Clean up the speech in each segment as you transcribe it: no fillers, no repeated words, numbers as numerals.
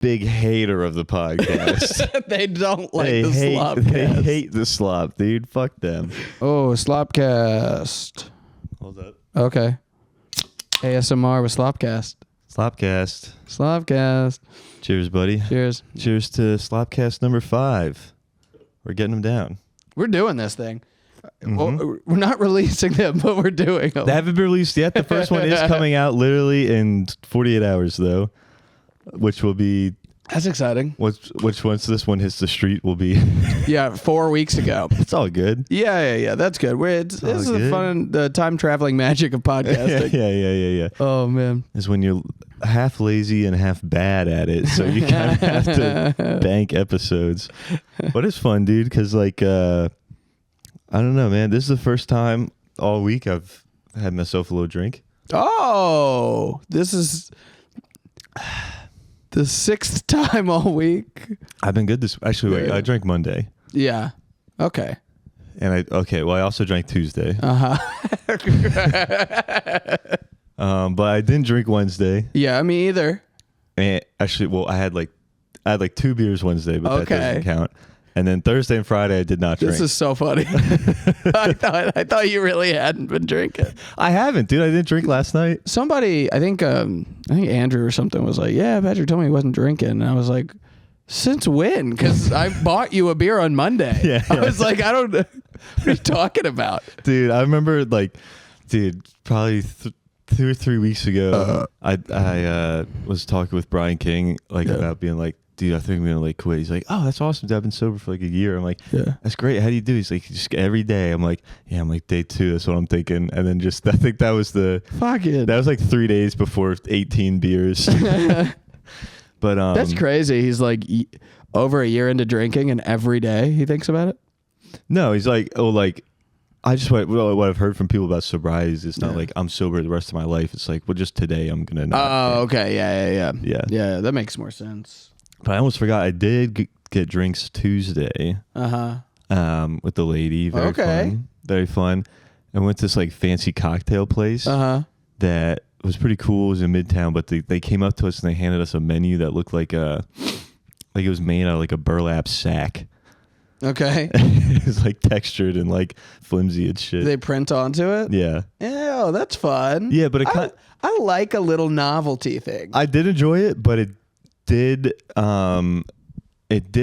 big hater of the podcast. They don't like They the SlopCast. hate the slop, dude. Fuck them. Oh, SlopCast. Hold up. Okay. ASMR with SlopCast. SlopCast. SlopCast. Cheers, buddy. Cheers. Cheers to SlopCast number 5. We're getting them down. We're doing this thing. Well, we're not releasing them, but we're doing them. They haven't been released yet. The first one is coming out literally in 48 hours, though, which will be... That's exciting. Which once this one hits the street will be... Yeah, 4 weeks ago. It's all good. Yeah. That's good. This is good. the fun, the time traveling magic of podcasting. Yeah. Oh, man. Is when you're half lazy and half bad at it, so you kind of have to bank episodes. But it's fun, dude, because like I don't know, man. This is the first time all week I've had myself a little drink. Oh, this is the 6th time all week. I've been good this. Actually, wait, I drank Monday. Yeah. Okay. And I also drank Tuesday. But I didn't drink Wednesday. Yeah, me either. And actually, I had like 2 beers Wednesday, but that doesn't count. And then Thursday and Friday I did not drink. This is so funny. I thought you really hadn't been drinking. I haven't, dude. I didn't drink last night. Somebody, I think Andrew or something was like, "Yeah, Patrick told me he wasn't drinking," and I was like, "Since when?" Because I bought you a beer on Monday. Yeah. I was like, "I don't know what are you talking about, dude." I remember probably 2 or 3 weeks ago, I was talking with Brian King about being like, dude, I think I'm gonna like quit. He's like, oh, that's awesome. Dude, I've been sober for like a year. I'm like, yeah, that's great. How do you do? He's like, just every day. I'm like, yeah, I'm like day 2. That's what I'm thinking. And then I think that was that was like 3 days before 18 beers. But that's crazy. He's like over a year into drinking, and every day he thinks about it. No, he's like, I just what I've heard from people about sobriety is it's not like I'm sober the rest of my life. It's like, well, just today I'm gonna not. Oh, okay, yeah. That makes more sense. But I almost forgot. I did get drinks Tuesday. With the lady. Very fun. I went to this like fancy cocktail place. That was pretty cool. It was in Midtown, but they came up to us and they handed us a menu that looked like it was made out of like a burlap sack. Okay. It was like textured and like flimsy and shit. They print onto it? Yeah. Oh, that's fun. Yeah, but I like a little novelty thing. I did enjoy it, but it did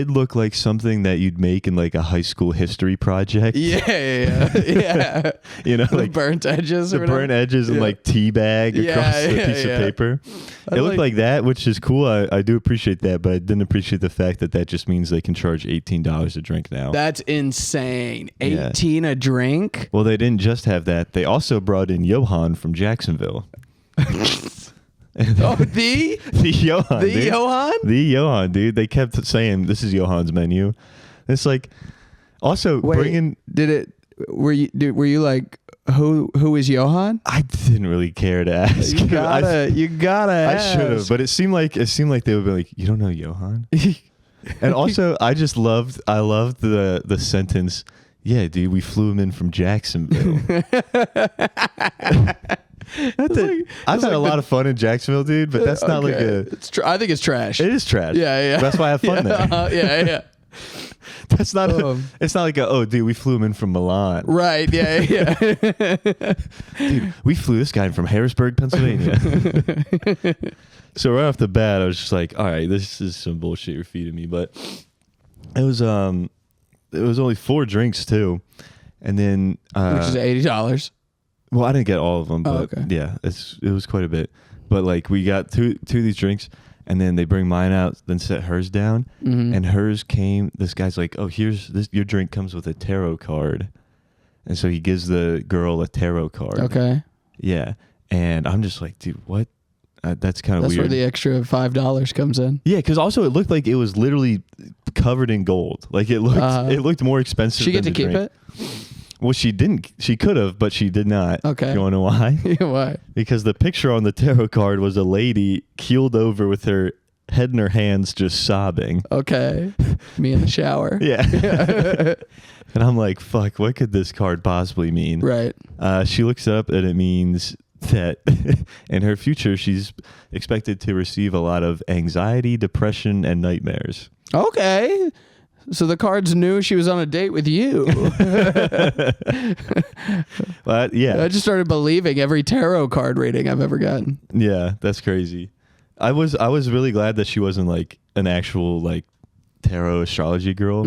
look like something that you'd make in like a high school history project. Yeah. You know, the like burnt edges and like tea bag across the piece of paper. It looked like that, which is cool. I do appreciate that, but I didn't appreciate the fact that just means they can charge $18 a drink now. That's insane. 18 a drink? Well, they didn't just have that. They also brought in Yohan from Jacksonville. Oh, the Yohan, the Yohan? The Yohan, dude. They kept saying this is Yohan's menu. It's like also bringing. Were you like who is Yohan? I didn't really care to ask. You gotta. I should have, but it seemed like they would be like, you don't know Yohan. And also, I loved the sentence. Yeah, dude, we flew him in from Jacksonville. I've had a lot of fun in Jacksonville, dude, but that's not like a... I think it's trash. It is trash. Yeah. That's why I have fun there. Yeah. That's not it's not like dude, we flew him in from Milan. Right, yeah. Dude, we flew this guy in from Harrisburg, Pennsylvania. So right off the bat, I was just like, all right, this is some bullshit you're feeding me. But it was only 4 drinks, too. And then... which is $80. Well, I didn't get all of them, but yeah, it was quite a bit. But like we got two of these drinks, and then they bring mine out, then set hers down, and hers came. This guy's like, "Oh, here's this. Your drink comes with a tarot card," and so he gives the girl a tarot card. Okay. Yeah, and I'm just like, dude, what? That's kind of weird. That's where the extra $5 comes in. Yeah, because also it looked like it was literally covered in gold. Like it looked more expensive. She get to keep it? Well, she didn't. She could have, but she did not. Okay. You want to know why? Why? Because the picture on the tarot card was a lady keeled over with her head in her hands, just sobbing. Okay. Me in the shower. Yeah. And I'm like, fuck, what could this card possibly mean? Right. She looks it up and it means that in her future she's expected to receive a lot of anxiety, depression, and nightmares. Okay. So the cards knew she was on a date with you. But yeah, I just started believing every tarot card reading I've ever gotten. yeah, that's crazy. I was really glad that she wasn't like an actual like tarot astrology girl,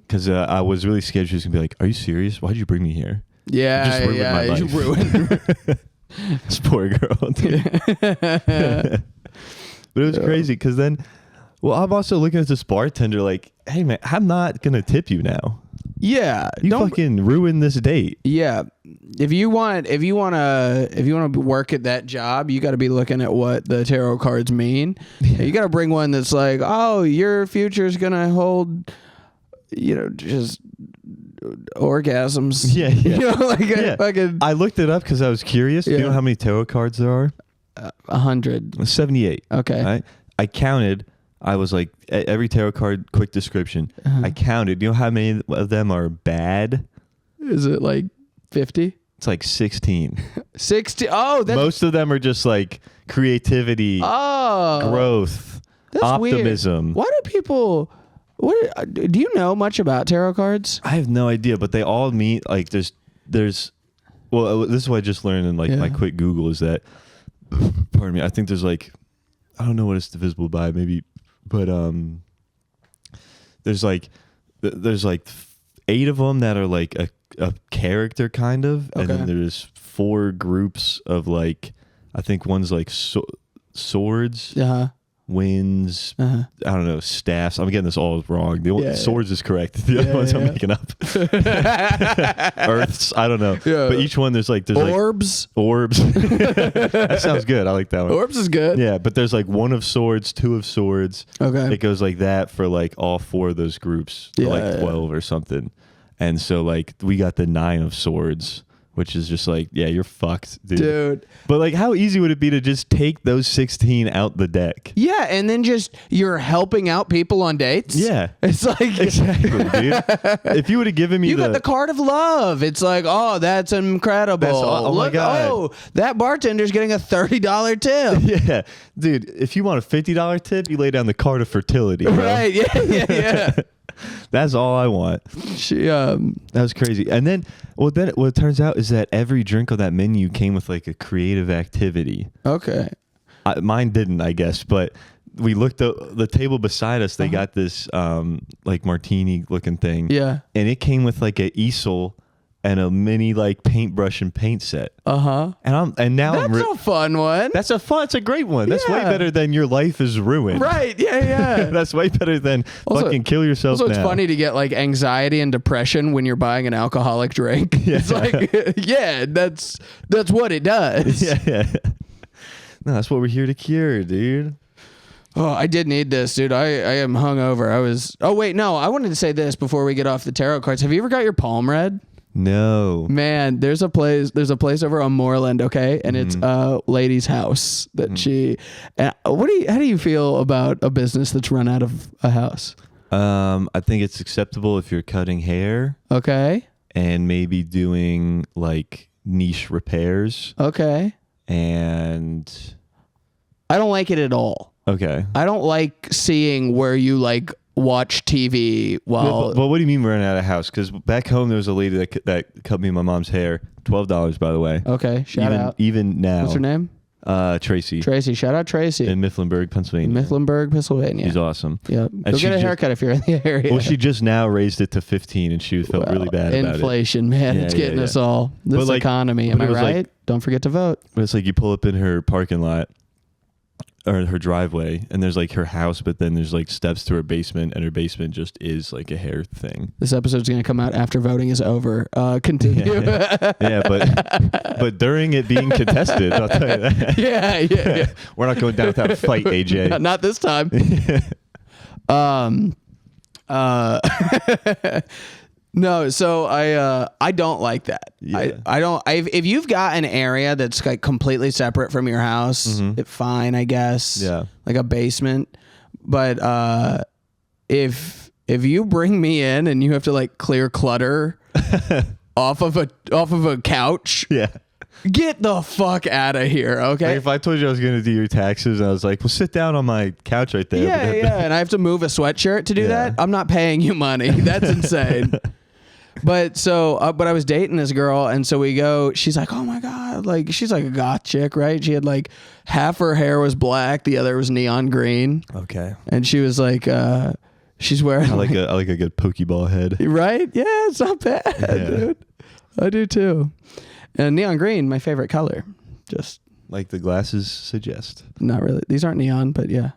because I was really scared she was gonna be like, "Are you serious? Why'd you bring me here?" Yeah, Just ruined my life. You ruined. This poor girl. But it was crazy because then, well, I'm also looking at this bartender like, hey man, I'm not gonna tip you now. Yeah, You fucking ruined this date. Yeah, if you want to work at that job, you got to be looking at what the tarot cards mean. You got to bring one that's like, oh, your future's gonna hold, just orgasms. Yeah, yeah. Like I looked it up because I was curious. Do you know how many tarot cards there are? 100. 78. Okay. Right? I counted. I was like, every tarot card, quick description. I counted. You know how many of them are bad? Is it like 50? It's like 16. 60. Oh, most of them are just like creativity, growth, that's optimism. Weird. Why do people? Do you know much about tarot cards? I have no idea, but they all mean like there's. Well, this is what I just learned in like my quick Google is that. Pardon me. I think there's like, I don't know what it's divisible by, maybe, but there's like 8 of them that are like a character kind of, and then there's 4 groups of like, I think one's like swords, winds, I don't know, staffs. I'm getting this all wrong. The swords is correct. The other ones I'm making up. Earths, I don't know. Yeah. But each one there's orbs. Like, orbs. That sounds good. I like that one. Orbs is good. Yeah, but there's like 1 of swords, 2 of swords. Okay. It goes like that for like all 4 of those groups, like 12 or something. And so like we got the 9 of swords, which is just like, yeah, you're fucked, dude. But like, how easy would it be to just take those 16 out the deck? Yeah, and then just you're helping out people on dates. Yeah, it's like exactly, dude. If you would have given me, got the card of love. It's like, oh, that's incredible. My god. Oh, that bartender's getting a $30 tip. Yeah, dude. If you want a $50 tip, you lay down the card of fertility, bro. Right? Yeah. That's all I want. That was crazy. And then what it turns out is that every drink on that menu came with like a creative activity. Okay. Mine didn't, I guess, but we looked at the table beside us. They got this like martini looking thing. Yeah. And it came with like an easel and a mini like paintbrush and paint set. And now that's a fun one. It's a great one. That's way better than your life is ruined. Right. Yeah. That's way better than also, fucking kill yourself. Also, it's funny to get like anxiety and depression when you're buying an alcoholic drink. Yeah. It's like, that's what it does. Yeah. No, that's what we're here to cure, dude. Oh, I did need this, dude. I am hungover. Oh wait, no. I wanted to say this before we get off the tarot cards. Have you ever got your palm read? No, man. There's a place over on Moreland, okay, and it's a lady's house that she. How do you feel about a business that's run out of a house? I think it's acceptable if you're cutting hair, okay, and maybe doing like niche repairs, okay, and I don't like it at all. Okay, I don't like seeing where you like watch TV while. But what do you mean we're running out of house? Because back home there was a lady that cut me my mom's hair. $12, by the way. Okay, shout out. Even now. What's her name? Tracy. Shout out Tracy. In Mifflinburg, Pennsylvania. She's awesome. Yep. Go get a haircut if you're in the area. Well, she just now raised it to 15 and she felt really bad about it. Inflation, man. It's getting us all. This economy. Am I right? Like, don't forget to vote. But it's like you pull up in her parking lot or her driveway and there's like her house, but then there's like steps to her basement and her basement just is like a hair thing. This episode's going to come out after voting is over. Continue. Yeah, but during it being contested, I'll tell you that. Yeah. We're not going down without a fight, AJ. Not this time. No, so I don't like that. Yeah. I don't. If you've got an area that's like completely separate from your house, it's fine, I guess. Yeah, like a basement. But if you bring me in and you have to like clear clutter off of a couch, Get the fuck out of here, okay? Like if I told you I was going to do your taxes, I was like, well, sit down on my couch right there. Yeah, and I have to move a sweatshirt to do that? I'm not paying you money. That's insane. But so, but I was dating this girl, and so we go, she's like, oh my God, like, she's like a goth chick, right? She had like half her hair was black, the other was neon green. Okay. And she was like, she's wearing I like a good Pokeball head. Right? Yeah, it's not bad, dude. I do too. And neon green, my favorite color. Just like the glasses suggest. Not really. These aren't neon, but yeah.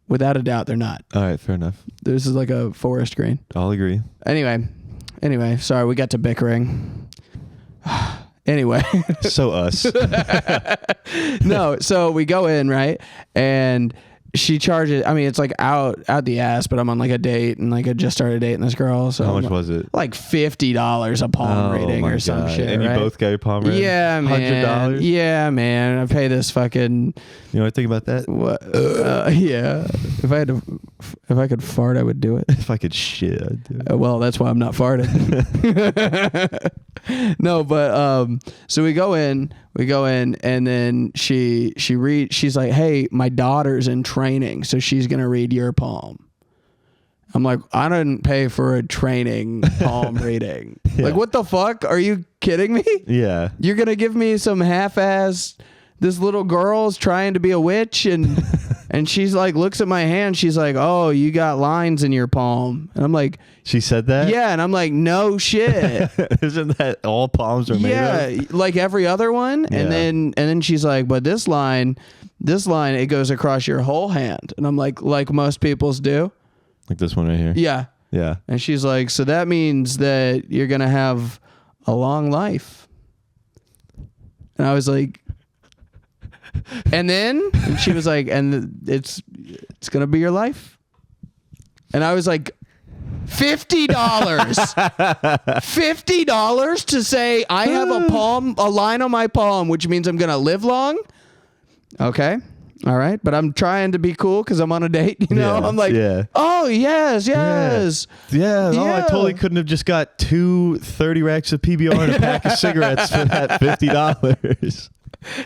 Without a doubt, they're not. All right, fair enough. This is like a forest green. I'll agree. Anyway, sorry, we got to bickering. Anyway. So us. No, so we go in, right? And she charges, I mean, it's like out the ass, but I'm on like a date and like I just started dating this girl. So how much was it? Like $50 a palm reading or some shit. And you both got your palm reading? Yeah, man. $100? Yeah, man. I pay this fucking. You know what I think about that? What? Yeah. If I could fart, I would do it. If I could shit, I'd do it. Well, that's why I'm not farting. No, but so we go in, and then she's like, hey, my daughter's in training, so she's gonna read your palm. I'm like, I didn't pay for a training palm reading. Yeah. Like, what the fuck? Are you kidding me? Yeah. You're gonna give me some half-ass. This little girl's trying to be a witch, and she's like, looks at my hand. She's like, oh, you got lines in your palm. And I'm like, she said that? Yeah. And I'm like, no shit. Isn't that all palms are made of? Yeah, like every other one. Yeah. And then she's like, but this line, it goes across your whole hand. And I'm like most people's do. Like this one right here? Yeah. Yeah. And she's like, so that means that you're going to have a long life. And I was like, and she was like, and it's gonna be your life. And I was like, $50, $50 to say I have a line on my palm, which means I'm gonna live long. Okay, all right, but I'm trying to be cool because I'm on a date. You know, I'm like, oh yes. Yeah. Oh, I totally couldn't have just got 30 racks of PBR and a pack of cigarettes for that $50.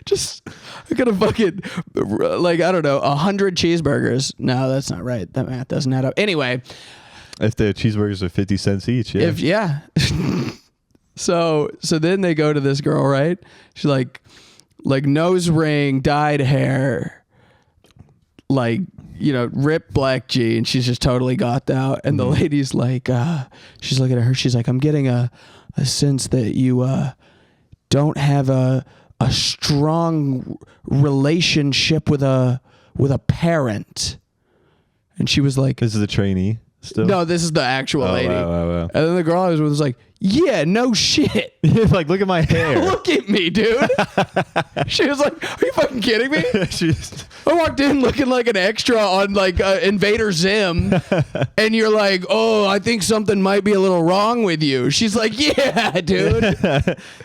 Just, I could have fucking, like, I don't know, 100 cheeseburgers. No, that's not right. That math doesn't add up. Anyway. If the cheeseburgers are 50 cents each, yeah. So then they go to this girl, right? She's like nose ring, dyed hair, like, you know, ripped black jeans. She's just totally goth out. And the lady's like, she's looking at her. She's like, I'm getting a sense that you don't have a strong relationship with a parent. And she was like, this is a trainee still? No, this is the actual lady. Wow. And then the girl I was with was like, yeah, no shit. Like, look at my hair. Look at me, dude. She was like, are you fucking kidding me? I walked in looking like an extra on like Invader Zim. And you're like, oh, I think something might be a little wrong with you. She's like, yeah, dude.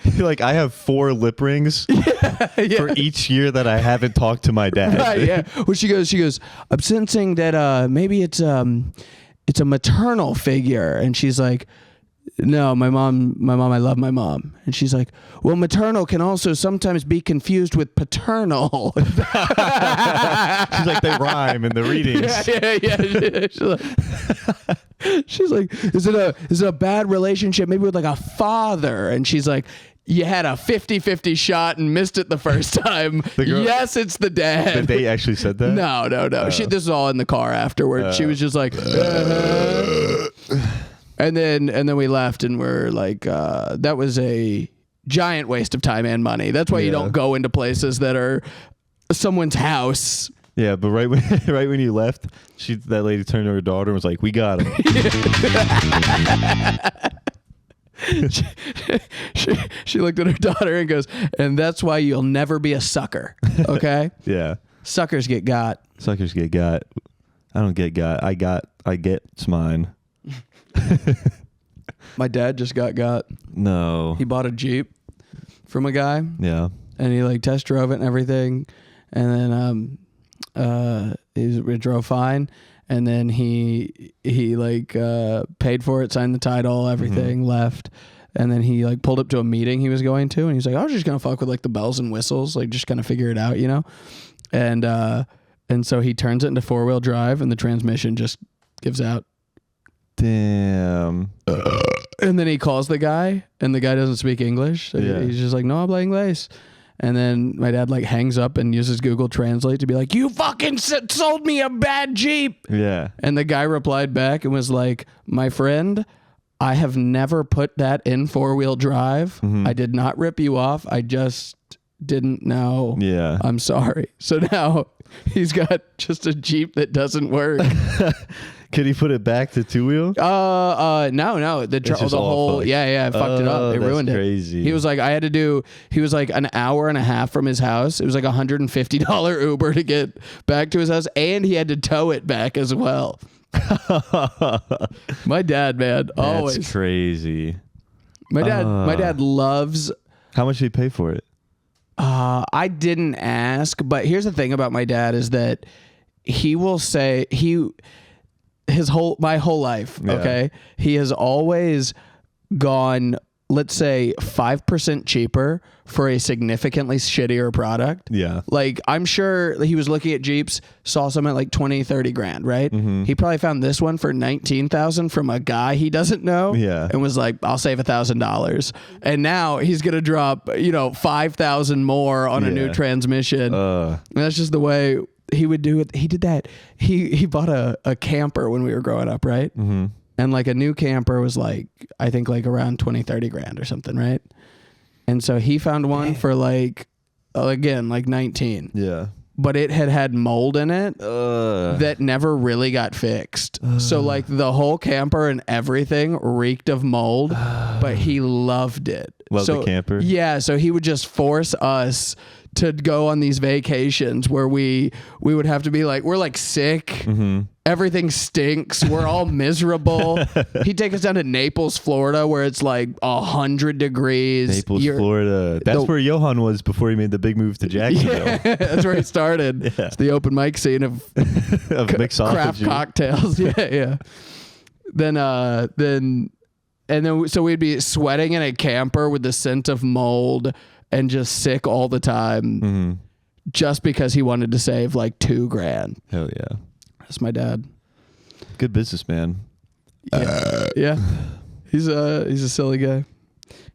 You're like, I have 4 lip rings for each year that I haven't talked to my dad. Right, yeah. Well, she goes, I'm sensing that maybe it's a maternal figure. And she's like, no, my mom, I love my mom. And she's like, well, maternal can also sometimes be confused with paternal. She's like, they rhyme in the readings. Yeah. She's like, is it a bad relationship maybe with like a father? And she's like, you had a 50-50 shot and missed it the first time. Yes, it's the dad. Did they actually said that? No. This is all in the car afterward. She was just like, And then we left and we're like, that was a giant waste of time and money. That's why you don't go into places that are someone's house. Yeah, but right when you left, that lady turned to her daughter and was like, we got him. She looked at her daughter and goes, and that's why you'll never be a sucker. Okay? Yeah. Suckers get got. Suckers get got. I don't get got. I get it's mine. My dad just got. No. He bought a Jeep from a guy. Yeah. And he like test drove it and everything. And then it drove fine. And then he like paid for it, signed the title, everything, left. And then he like pulled up to a meeting he was going to, and he's like, I was just gonna fuck with like the bells and whistles, like just kind of figure it out, you know? And so he turns it into 4-wheel drive, and the transmission just gives out. Damn. And then he calls the guy, and the guy doesn't speak English. So he's just like, no habla inglés. And then my dad like hangs up and uses Google Translate to be like, you fucking sold me a bad Jeep. Yeah. And the guy replied back and was like, my friend, I have never put that in 4-wheel drive. Mm-hmm. I did not rip you off. I just didn't know. Yeah. I'm sorry. So now he's got just a Jeep that doesn't work. Could he put it back to 2-wheel? No. The whole, I fucked it up. It ruined it. Crazy. He was like, he was like an hour and a half from his house. It was like $150 Uber to get back to his house, and he had to tow it back as well. My dad, man, always. That's crazy. My dad loves. How much did he pay for it? I didn't ask, but here's the thing about my dad is that he will say my whole life, okay, he has always gone, let's say 5% cheaper for a significantly shittier product. Yeah. Like, I'm sure he was looking at Jeeps, saw some at like 20, 30 grand, right? Mm-hmm. He probably found this one for 19,000 from a guy he doesn't know. Yeah. And was like, I'll save $1,000. And now he's going to drop, 5,000 more on a new transmission. And that's just the way he would do it. He did that. He bought a camper when we were growing up, right? Mm-hmm. And like a new camper was like, I think like around 20, 30 grand or something, right? And so he found one for like, again, like 19. Yeah. But it had mold in it that never really got fixed. So like the whole camper and everything reeked of mold, but he loved it. Loved the camper? Yeah. So he would just force us to go on these vacations where we would have to be like, we're like sick. Mm-hmm. Everything stinks. We're all miserable. He'd take us down to Naples, Florida, where it's like 100 degrees. Naples, Florida. That's where Yohan was before he made the big move to Jacksonville. Yeah, that's where he started. Yeah. It's the open mic scene of craft cocktails. Yeah. So we'd be sweating in a camper with the scent of mold and just sick all the time, just because he wanted to save like $2,000. Hell yeah. That's my dad. Good businessman. Yeah. He's a silly guy.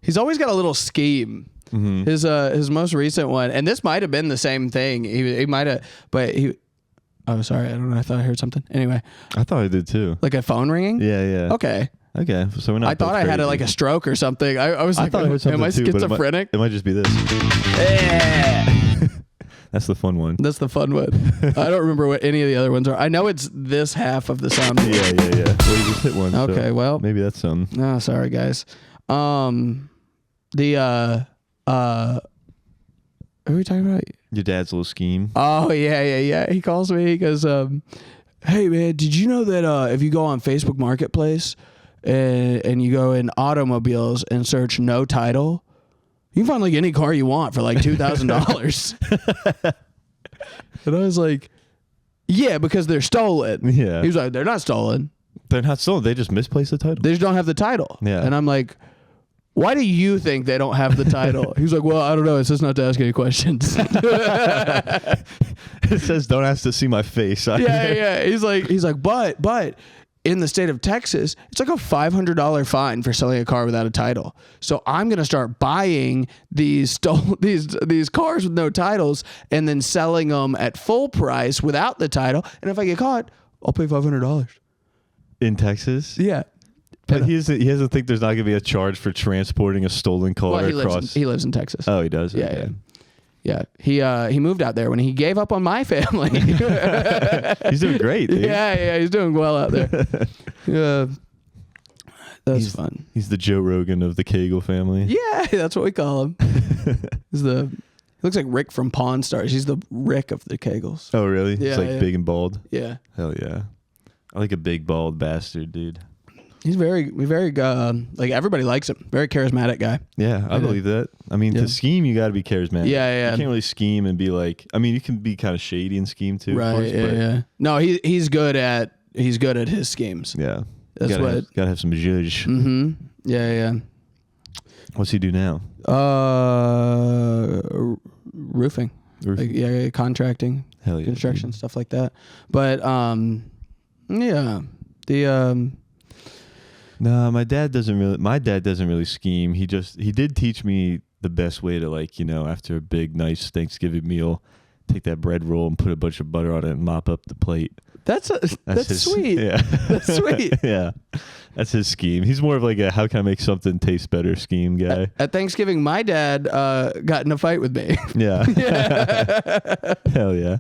He's always got a little scheme. Mm-hmm. His most recent one, and this might have been the same thing. He might have, but he. Oh, sorry. I don't know. I thought I heard something. Anyway. I thought I did too. Like a phone ringing? Yeah. Okay. So we're not. I thought I had like a stroke or something. I was like, I heard something am I too, schizophrenic? It might just be this. That's the fun one. That's the fun one. I don't remember what any of the other ones are. I know it's this half of the sound. Yeah. Well, you just hit one. Okay, so well. Maybe that's some. No, sorry, guys. Who are we talking about? Your dad's little scheme. Oh, yeah. He calls me. He goes, hey, man, did you know that if you go on Facebook Marketplace and you go in automobiles and search no title, you can find like any car you want for like $2,000. And I was like, yeah, because they're stolen. Yeah. He was like, they're not stolen. They're not stolen. They just misplaced the title. They just don't have the title. Yeah. And I'm like, why do you think they don't have the title? He was like, well, I don't know. It says not to ask any questions. It says don't ask to see my face. Yeah. He's like, but in the state of Texas, it's like a $500 fine for selling a car without a title. So I'm going to start buying these cars with no titles and then selling them at full price without the title. And if I get caught, I'll pay $500. In Texas? Yeah. But he doesn't think there's not going to be a charge for transporting a stolen car across. He lives in Texas. Oh, he does? Yeah. He moved out there when he gave up on my family. He's doing great, dude. Yeah, he's doing well out there. Yeah. That's fun. He's the Joe Rogan of the Kegel family. Yeah, that's what we call him. He looks like Rick from Pawn Stars. He's the Rick of the Kegels. Oh, really? Yeah, He's like big and bald? Yeah. Hell yeah. I like a big, bald bastard, dude. He's very, like everybody likes him. Very charismatic guy. Yeah, I believe that. I mean, to scheme, you got to be charismatic. Yeah. You can't really scheme and be like, I mean, you can be kind of shady and scheme too. Right, of course, yeah. No, he's good at his schemes. Yeah. That's gotta have some zhuzh. Mm-hmm. Yeah. What's he do now? Roofing. Like, yeah, contracting, hell yeah, construction, stuff like that. But yeah, no, my dad doesn't really scheme. He did teach me the best way to, like, you know, after a big nice Thanksgiving meal, take that bread roll and put a bunch of butter on it and mop up the plate. That's sweet. Yeah. That's sweet. Yeah. That's his scheme. He's more of like a how can I make something taste better scheme guy. At Thanksgiving, my dad got in a fight with me. Yeah. Hell yeah.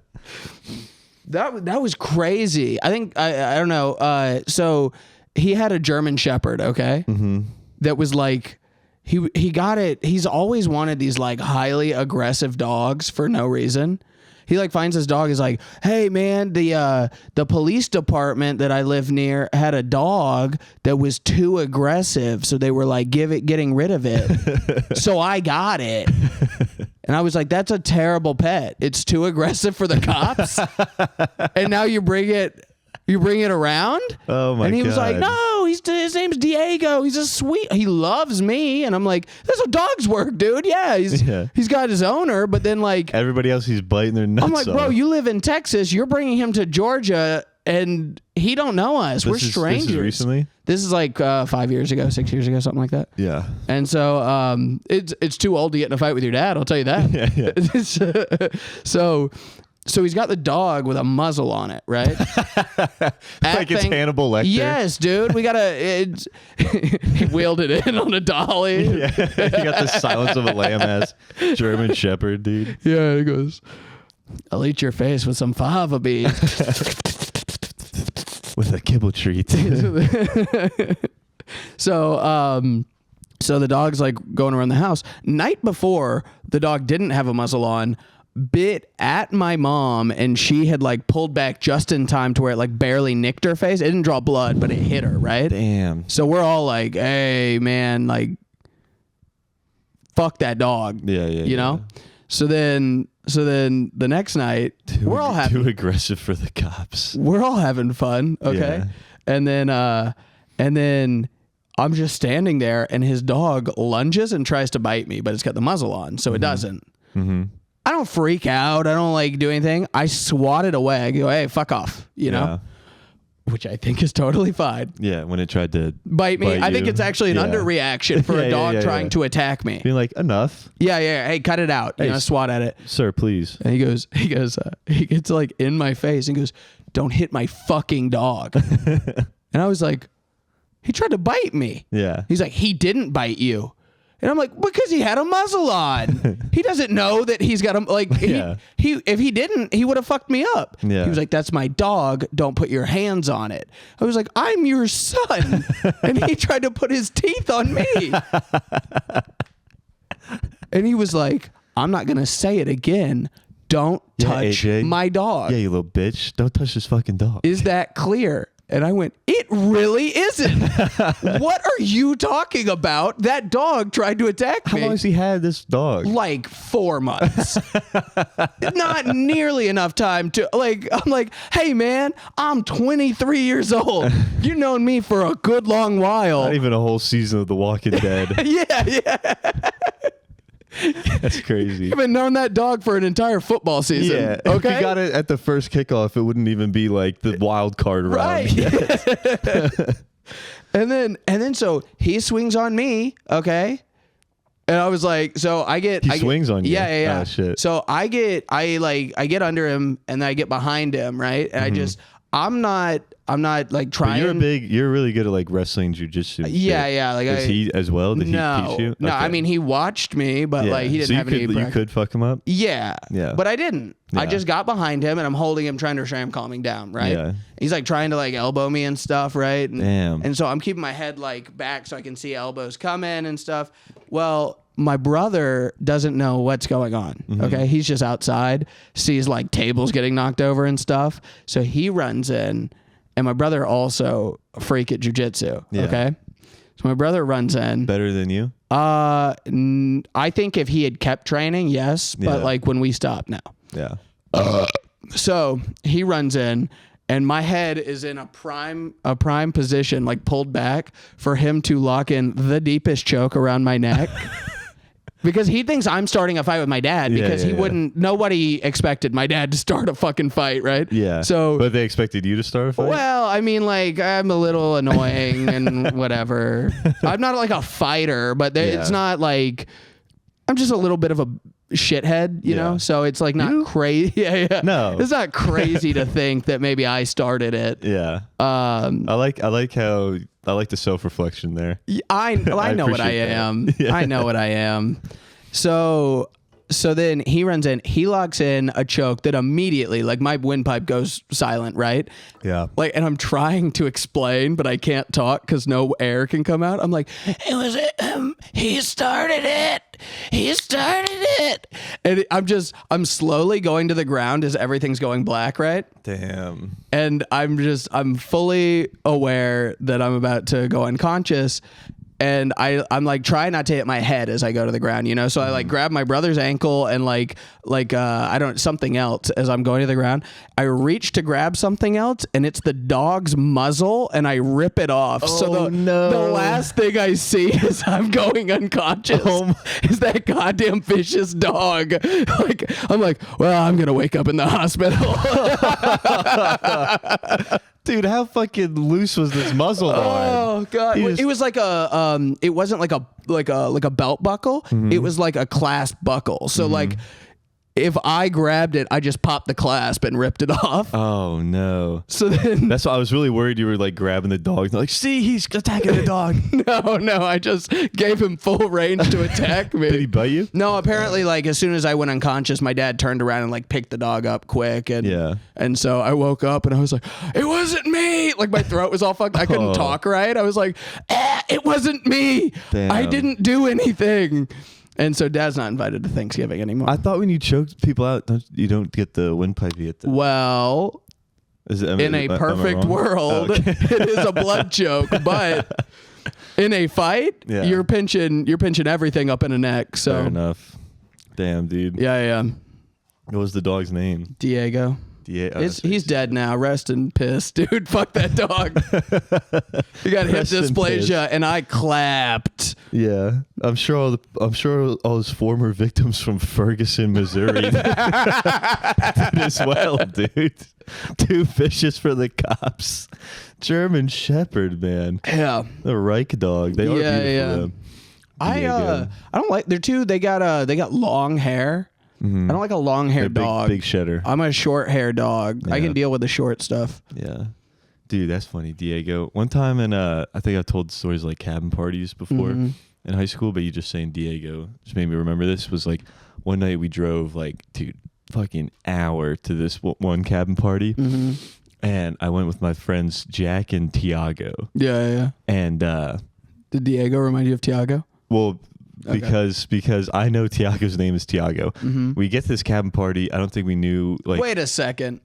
That was crazy. I think I don't know. So he had a German Shepherd, okay? Mm-hmm. That was like he got it. He's always wanted these like highly aggressive dogs for no reason. He like finds his dog, is like, hey man, the police department that I live near had a dog that was too aggressive, so they were like getting rid of it. So I got it. And I was like, that's a terrible pet. It's too aggressive for the cops. And now you bring it around? Oh my God. And he was like, no, his name's Diego. He's a sweet, he loves me. And I'm like, that's how dogs work, dude. Yeah, he's got his owner, but then like everybody else he's biting their nuts. I'm like, bro, you live in Texas. You're bringing him to Georgia and he don't know us. We're strangers. This is recently? This is like 5 years ago, 6 years ago, something like that. Yeah. And so it's too old to get in a fight with your dad. I'll tell you that. Yeah. So he's got the dog with a muzzle on it, right? Like it's Hannibal Lecter. Yes, dude. He wheeled it in on a dolly. Yeah. He got the Silence of a Lamb ass German Shepherd, dude. Yeah, he goes, I'll eat your face with some fava beans. With a kibble treat. So the dog's like going around the house. Night before, the dog didn't have a muzzle on, bit at my mom, and she had like pulled back just in time to where it like barely nicked her face. It didn't draw blood, but it hit her, right? Damn. So we're all like, hey man, like fuck that dog. Yeah. You know? So then the next night, we're all having too aggressive for the cops. We're all having fun, okay? Yeah. And then I'm just standing there and his dog lunges and tries to bite me, but it's got the muzzle on, so it doesn't. Mm-hmm. I don't freak out. I don't like do anything. I swat it away. I go, hey, fuck off, you know? Which I think is totally fine. Yeah, when it tried to bite me, I think it's actually an underreaction for a dog trying to attack me. Being like, enough. Yeah. Hey, cut it out. Hey, swat at it. Sir, please. And he gets like in my face and goes, don't hit my fucking dog. And I was like, he tried to bite me. Yeah. He's like, he didn't bite you. And I'm like, because he had a muzzle on. He doesn't know that he's got a, like, if he didn't, he would have fucked me up. Yeah. He was like, that's my dog. Don't put your hands on it. I was like, I'm your son. And he tried to put his teeth on me. And he was like, I'm not going to say it again. Don't touch my dog. Yeah, you little bitch. Don't touch this fucking dog. Is that clear? And I went, it really isn't. What are you talking about? That dog tried to attack me. How long has he had this dog? Like 4 months. Not nearly enough time to, like, I'm like, hey man, I'm 23 years old. You've known me for a good long while. Not even a whole season of The Walking Dead. Yeah. That's crazy. You've been known that dog for an entire football season. Yeah. Okay. If you got it at the first kickoff, it wouldn't even be like the wild card round. Right. And then so he swings on me, okay? And I was like, so I swings on you. Yeah. Oh, shit. So I get under him and then I get behind him, right? And I'm not like trying. But you're really good at like wrestling jujitsu. Yeah. Like Is he as well? Did he teach you? No, okay. I mean, he watched me, but like he didn't have any practice. You could fuck him up? Yeah. But I didn't. Yeah. I just got behind him and I'm holding him, trying to show him calming down, right? Yeah. He's like trying to like elbow me and stuff, right? Damn. And so I'm keeping my head like back so I can see elbows coming and stuff. Well, my brother doesn't know what's going on. Mm-hmm. Okay. He's just outside, sees like tables getting knocked over and stuff. So he runs in, and my brother also a freak at jujitsu. Yeah. Okay. So my brother runs in. Better than you? I think if he had kept training, yes. But like when we stopped, no. Yeah. So he runs in and my head is in a prime position, like pulled back for him to lock in the deepest choke around my neck. Because he thinks I'm starting a fight with my dad because nobody expected my dad to start a fucking fight, right? Yeah. So, but they expected you to start a fight? Well, I mean, like, I'm a little annoying and whatever. I'm not like a fighter, but it's not like, I'm just a little bit of a shithead, you know? So it's like not crazy. Yeah. No. It's not crazy to think that maybe I started it. Yeah. I like the self-reflection there. I know what I am. Yeah. I know what I am. So then he runs in, he locks in a choke that immediately, like, my windpipe goes silent, right? Yeah. Like, and I'm trying to explain, but I can't talk because no air can come out. I'm like, it was him. He started it. He started it. And I'm slowly going to the ground as everything's going black, right? Damn. And I'm fully aware that I'm about to go unconscious. And I'm like trying not to hit my head as I go to the ground, you know? So I like grab my brother's ankle and something else as I'm going to the ground. I reach to grab something else and it's the dog's muzzle and I rip it off. Oh, the last thing I see as I'm going unconscious is that goddamn vicious dog. Like, I'm like, well, I'm going to wake up in the hospital. Dude, how fucking loose was this muzzle on? Oh god, it was like it wasn't like a belt buckle. Mm-hmm. It was like a clasp buckle. So like, if I grabbed it, I just popped the clasp and ripped it off. Oh no! So then that's why I was really worried you were like grabbing the dog. Like, see, he's attacking the dog. No, I just gave him full range to attack me. Did he bite you? No, apparently, like as soon as I went unconscious, my dad turned around and like picked the dog up quick, and so I woke up and I was like, it wasn't me. Like my throat was all fucked. I couldn't talk right. I was like, it wasn't me. Damn. I didn't do anything. And so Dad's not invited to Thanksgiving anymore. I thought when you choked people out, you don't get the windpipe. You get the... Well, in a perfect world, it is a blood choke. But in a fight, you're pinching everything up in a neck. So fair enough. Damn, dude. Yeah. What was the dog's name? Diego. He's dead now. Rest in piss, dude. Fuck that dog. He got hip dysplasia, and I clapped. Yeah, I'm sure all his former victims from Ferguson, Missouri, did as well, dude. Too vicious for the cops. German Shepherd, man. Yeah, the Reich dog. They are beautiful. I don't like. They got long hair. Mm-hmm. I don't like a long-haired dog. Big shedder. I'm a short-haired dog. Yeah. I can deal with the short stuff. Yeah. Dude, that's funny, Diego. One time I think I told stories like cabin parties before in high school, but you just saying Diego just made me remember this. Was like one night we drove like, dude, fucking hour to this one cabin party. Mm-hmm. And I went with my friends Jack and Tiago. Yeah. And did Diego remind you of Tiago? Well, because I know Tiago's name is Tiago. Mm-hmm. We get to this cabin party. I don't think we knew. Like, wait a second.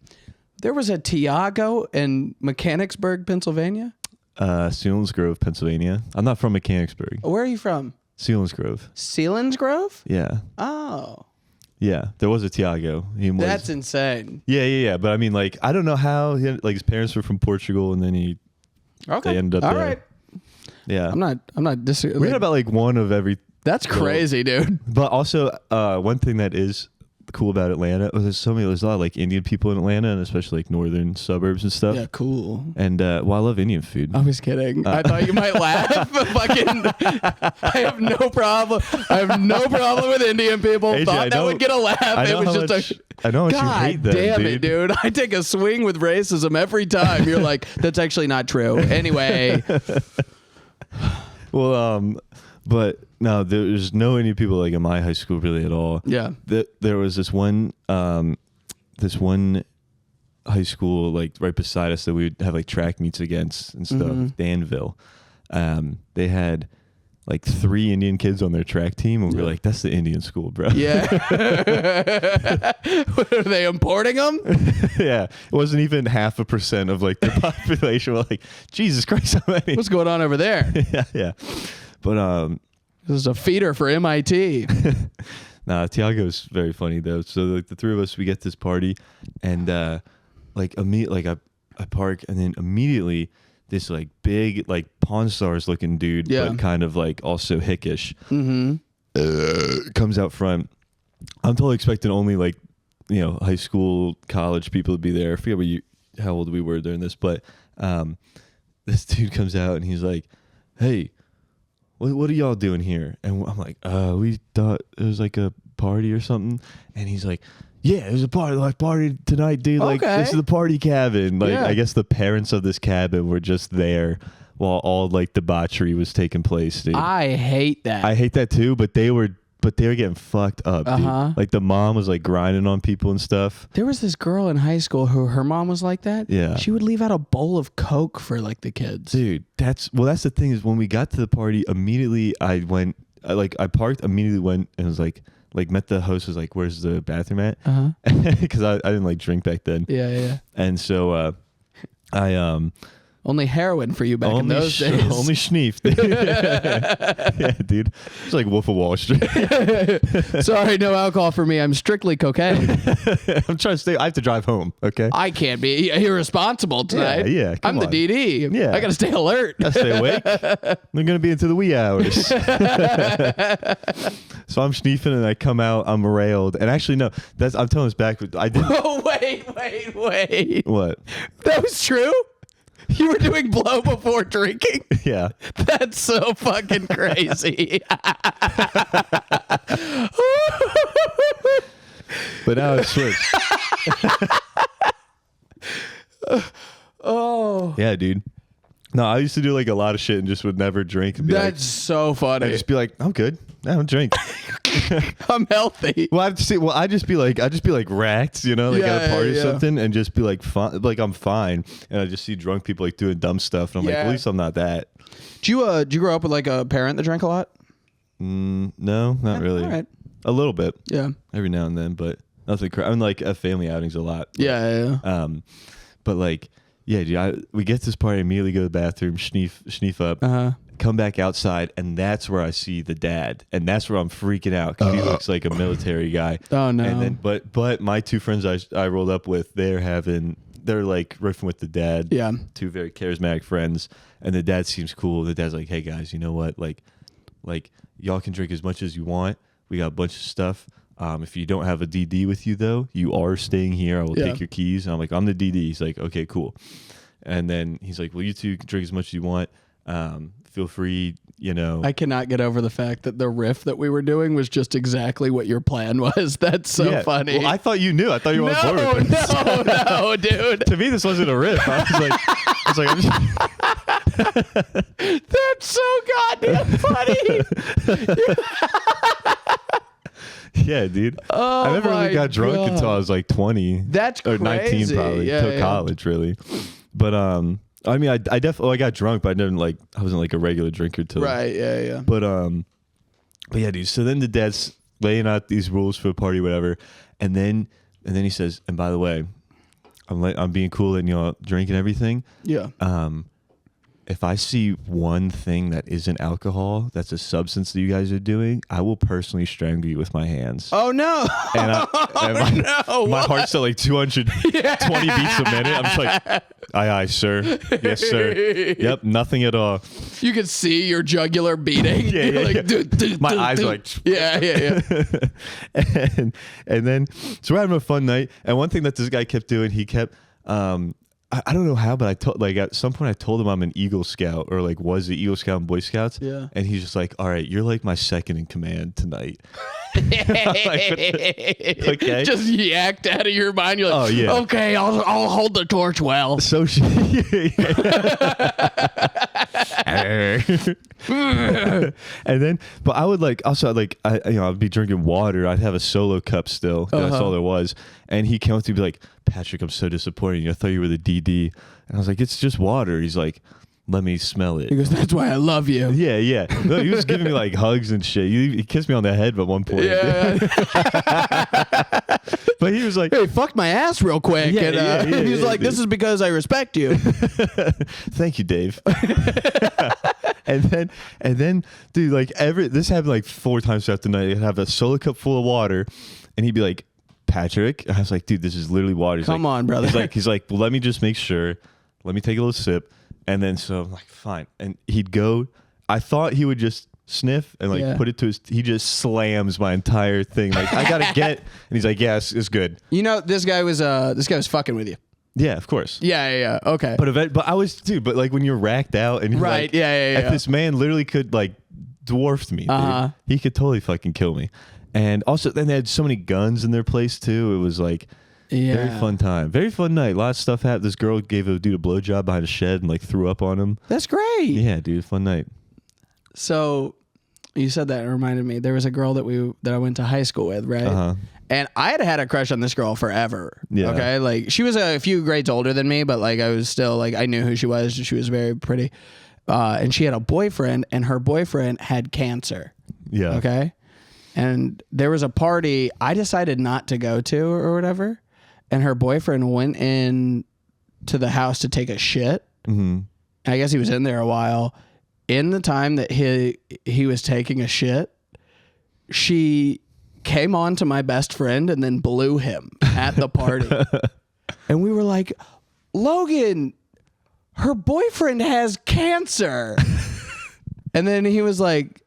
There was a Tiago in Mechanicsburg, Pennsylvania? Selinsgrove, Pennsylvania. I'm not from Mechanicsburg. Where are you from? Selinsgrove. Selinsgrove? Yeah. Oh. Yeah, there was a Tiago. That's insane. Yeah. But I mean, like, I don't know how his parents were from Portugal, and then they ended up all there. Right. Yeah. I'm not disagreeing. We had about like one of every. That's crazy, dude. But also, one thing that is cool about Atlanta was there's a lot of like Indian people in Atlanta, and especially like northern suburbs and stuff. Yeah, cool. And I love Indian food. I was kidding. I thought you might laugh. Fucking, I have no problem. With Indian people. AJ, thought that would get a laugh. It was just I know what you hate them, damn it, dude. I take a swing with racism every time. You're like, that's actually not true. Anyway. Well, but no, there's no Indian people like in my high school really at all. Yeah. There was this one high school like right beside us that we would have like track meets against and stuff. Danville. They had like 3 Indian kids on their track team, and we were like, that's the Indian school, bro. Yeah. Are they importing them? Yeah. It wasn't even 0.5% of like the population. We're like, Jesus Christ, how many? What's going on over there? Yeah. But this is a feeder for MIT. Nah, Tiago's very funny though. So like the 3 of us, we get this party, and I park, and then immediately this like big like Pawn Stars looking dude, but kind of like also hickish, comes out front. I'm totally expecting only like, you know, high school, college people to be there. I forget how old we were during this, but this dude comes out and he's like, "Hey, what are y'all doing here?" And I'm like, we thought it was like a party or something. And he's like, "Yeah, there's a party tonight, dude. Like, this is the party cabin." Like, I guess the parents of this cabin were just there while all like debauchery was taking place, dude. I hate that. I hate that too, but they were getting fucked up, dude. Like the mom was like grinding on people and stuff. There was this girl in high school who her mom was like that. Yeah. She would leave out a bowl of Coke for like the kids. Dude, that's the thing is when we got to the party, immediately I parked, immediately went and was like met the host, was like, "Where's the bathroom at?" Because I didn't like drink back then. Yeah. And so I only heroin for you back in those days. Only schneef. Yeah, dude. It's like Wolf of Wall Street. Sorry, no alcohol for me. I'm strictly cocaine. I'm trying to stay. I have to drive home. Okay. I can't be irresponsible tonight. Yeah. I'm the DD. Yeah. I got to stay alert. Gotta stay awake. We're gonna be into the wee hours. So I'm schneefing and I come out. I'm railed. And actually, no. I'm telling this back. I didn't. Oh wait. What? That was true. You were doing blow before drinking? Yeah. That's so fucking crazy. But now it's switched. Oh. Yeah, dude. No, I used to do like a lot of shit and just would never drink. And be That's so funny. I'd just be like, "I'm good. I don't drink. I'm healthy." Well, I'd just be like racked, you know, like at a party or something, and just be like, like I'm fine. And I just see drunk people like doing dumb stuff, and I'm like, at least I'm not that. Did you grow up with like a parent that drank a lot? No, not really. All right. A little bit. Yeah. Every now and then, but nothing. I mean, like at family outings a lot. But, Yeah. But like, yeah, dude, we get to this party, immediately go to the bathroom, schneef up, come back outside, and that's where I see the dad, and that's where I'm freaking out because he looks like a military guy. Oh no! And then, but my two friends I rolled up with, they're like riffing with the dad. Yeah, two very charismatic friends, and the dad seems cool. The dad's like, "Hey guys, you know what? Like y'all can drink as much as you want. We got a bunch of stuff. If you don't have a DD with you, though, you are staying here. I will take your keys." And I'm like, "I'm the DD." He's like, "Okay, cool." And then he's like, "Well, you two can drink as much as you want. Feel free, you know." I cannot get over the fact that the riff that we were doing was just exactly what your plan was. That's so funny. Well, I thought you knew. I thought you were on board with this. No, dude. To me, this wasn't a riff. I was like, I'm just... That's so goddamn funny. Yeah, dude. I never really got drunk until I was like 20. That's crazy. Or 19 probably. Till college, really. But I mean, I definitely got drunk, but I wasn't like a regular drinker till. Right. Yeah. But yeah, dude. So then the dad's laying out these rules for the party, whatever, and then he says, "And by the way, I'm being cool and y'all drink and everything. Yeah. If I see one thing that isn't alcohol, that's a substance that you guys are doing, I will personally strangle you with my hands." Oh no! And my heart's at like 220 beats a minute. I'm just like, aye, sir. Yes, sir. Yep, nothing at all. You can see your jugular beating. My eyes are like, yeah. and then so we're having a fun night. And one thing that this guy kept doing, he kept I don't know how, but I told at some point I told him I'm an Eagle Scout or like was the Eagle Scout and Boy Scouts. Yeah. And he's just like, "All right, you're like my second in command tonight." Like, okay. Just yacked out of your mind. You're like, "Oh yeah, okay, I'll hold the torch well." So and then, but I would like also like I'd be drinking water. I'd have a solo cup still. That's all there was. And he came up to me and be like, "Patrick, I'm so disappointed. I thought you were the DD." And I was like, "It's just water." He's like, "Let me smell it." He goes, "That's why I love you." Yeah. No, he was giving me like hugs and shit. He kissed me on the head at one point. Yeah. But he was like, "Hey, fuck my ass real quick." Yeah, he was like, "This is because I respect you." Thank you, Dave. And then, dude, like this happened like 4 times throughout the night. I'd have a solo cup full of water, and he'd be like, "Patrick," I was like, "Dude, this is literally water." Come on, brother. He's like, "Well, let me just make sure let me take a little sip. And then so I'm like, fine. And he'd go. I thought he would just sniff and like put it to his. He just slams my entire thing. Like, I gotta get. And he's like, yeah, it's good. You know, this guy was fucking with you. Yeah, of course. Yeah. Okay. But I was, dude. But like when you're racked out and right. Like, yeah. This man literally could like dwarf me. Dude. He could totally fucking kill me. And also, then they had so many guns in their place too. It was like. Very fun time. Very fun night. A lot of stuff happened. This girl gave a dude a blowjob behind a shed and like threw up on him. That's great. Yeah, dude. Fun night. So you said that, it reminded me. There was a girl that I went to high school with, right? Uh-huh. And I had a crush on this girl forever. Yeah. Okay. Like she was a few grades older than me, but like I was still like, I knew who she was. She was very pretty. And she had a boyfriend, and her boyfriend had cancer. Yeah. Okay. And there was a party I decided not to go to or whatever. And her boyfriend went in to the house to take a shit. Mm-hmm. I guess he was in there a while. In the time that he was taking a shit, she came on to my best friend and then blew him at the party. And we were like, Logan, her boyfriend has cancer. And then he was like,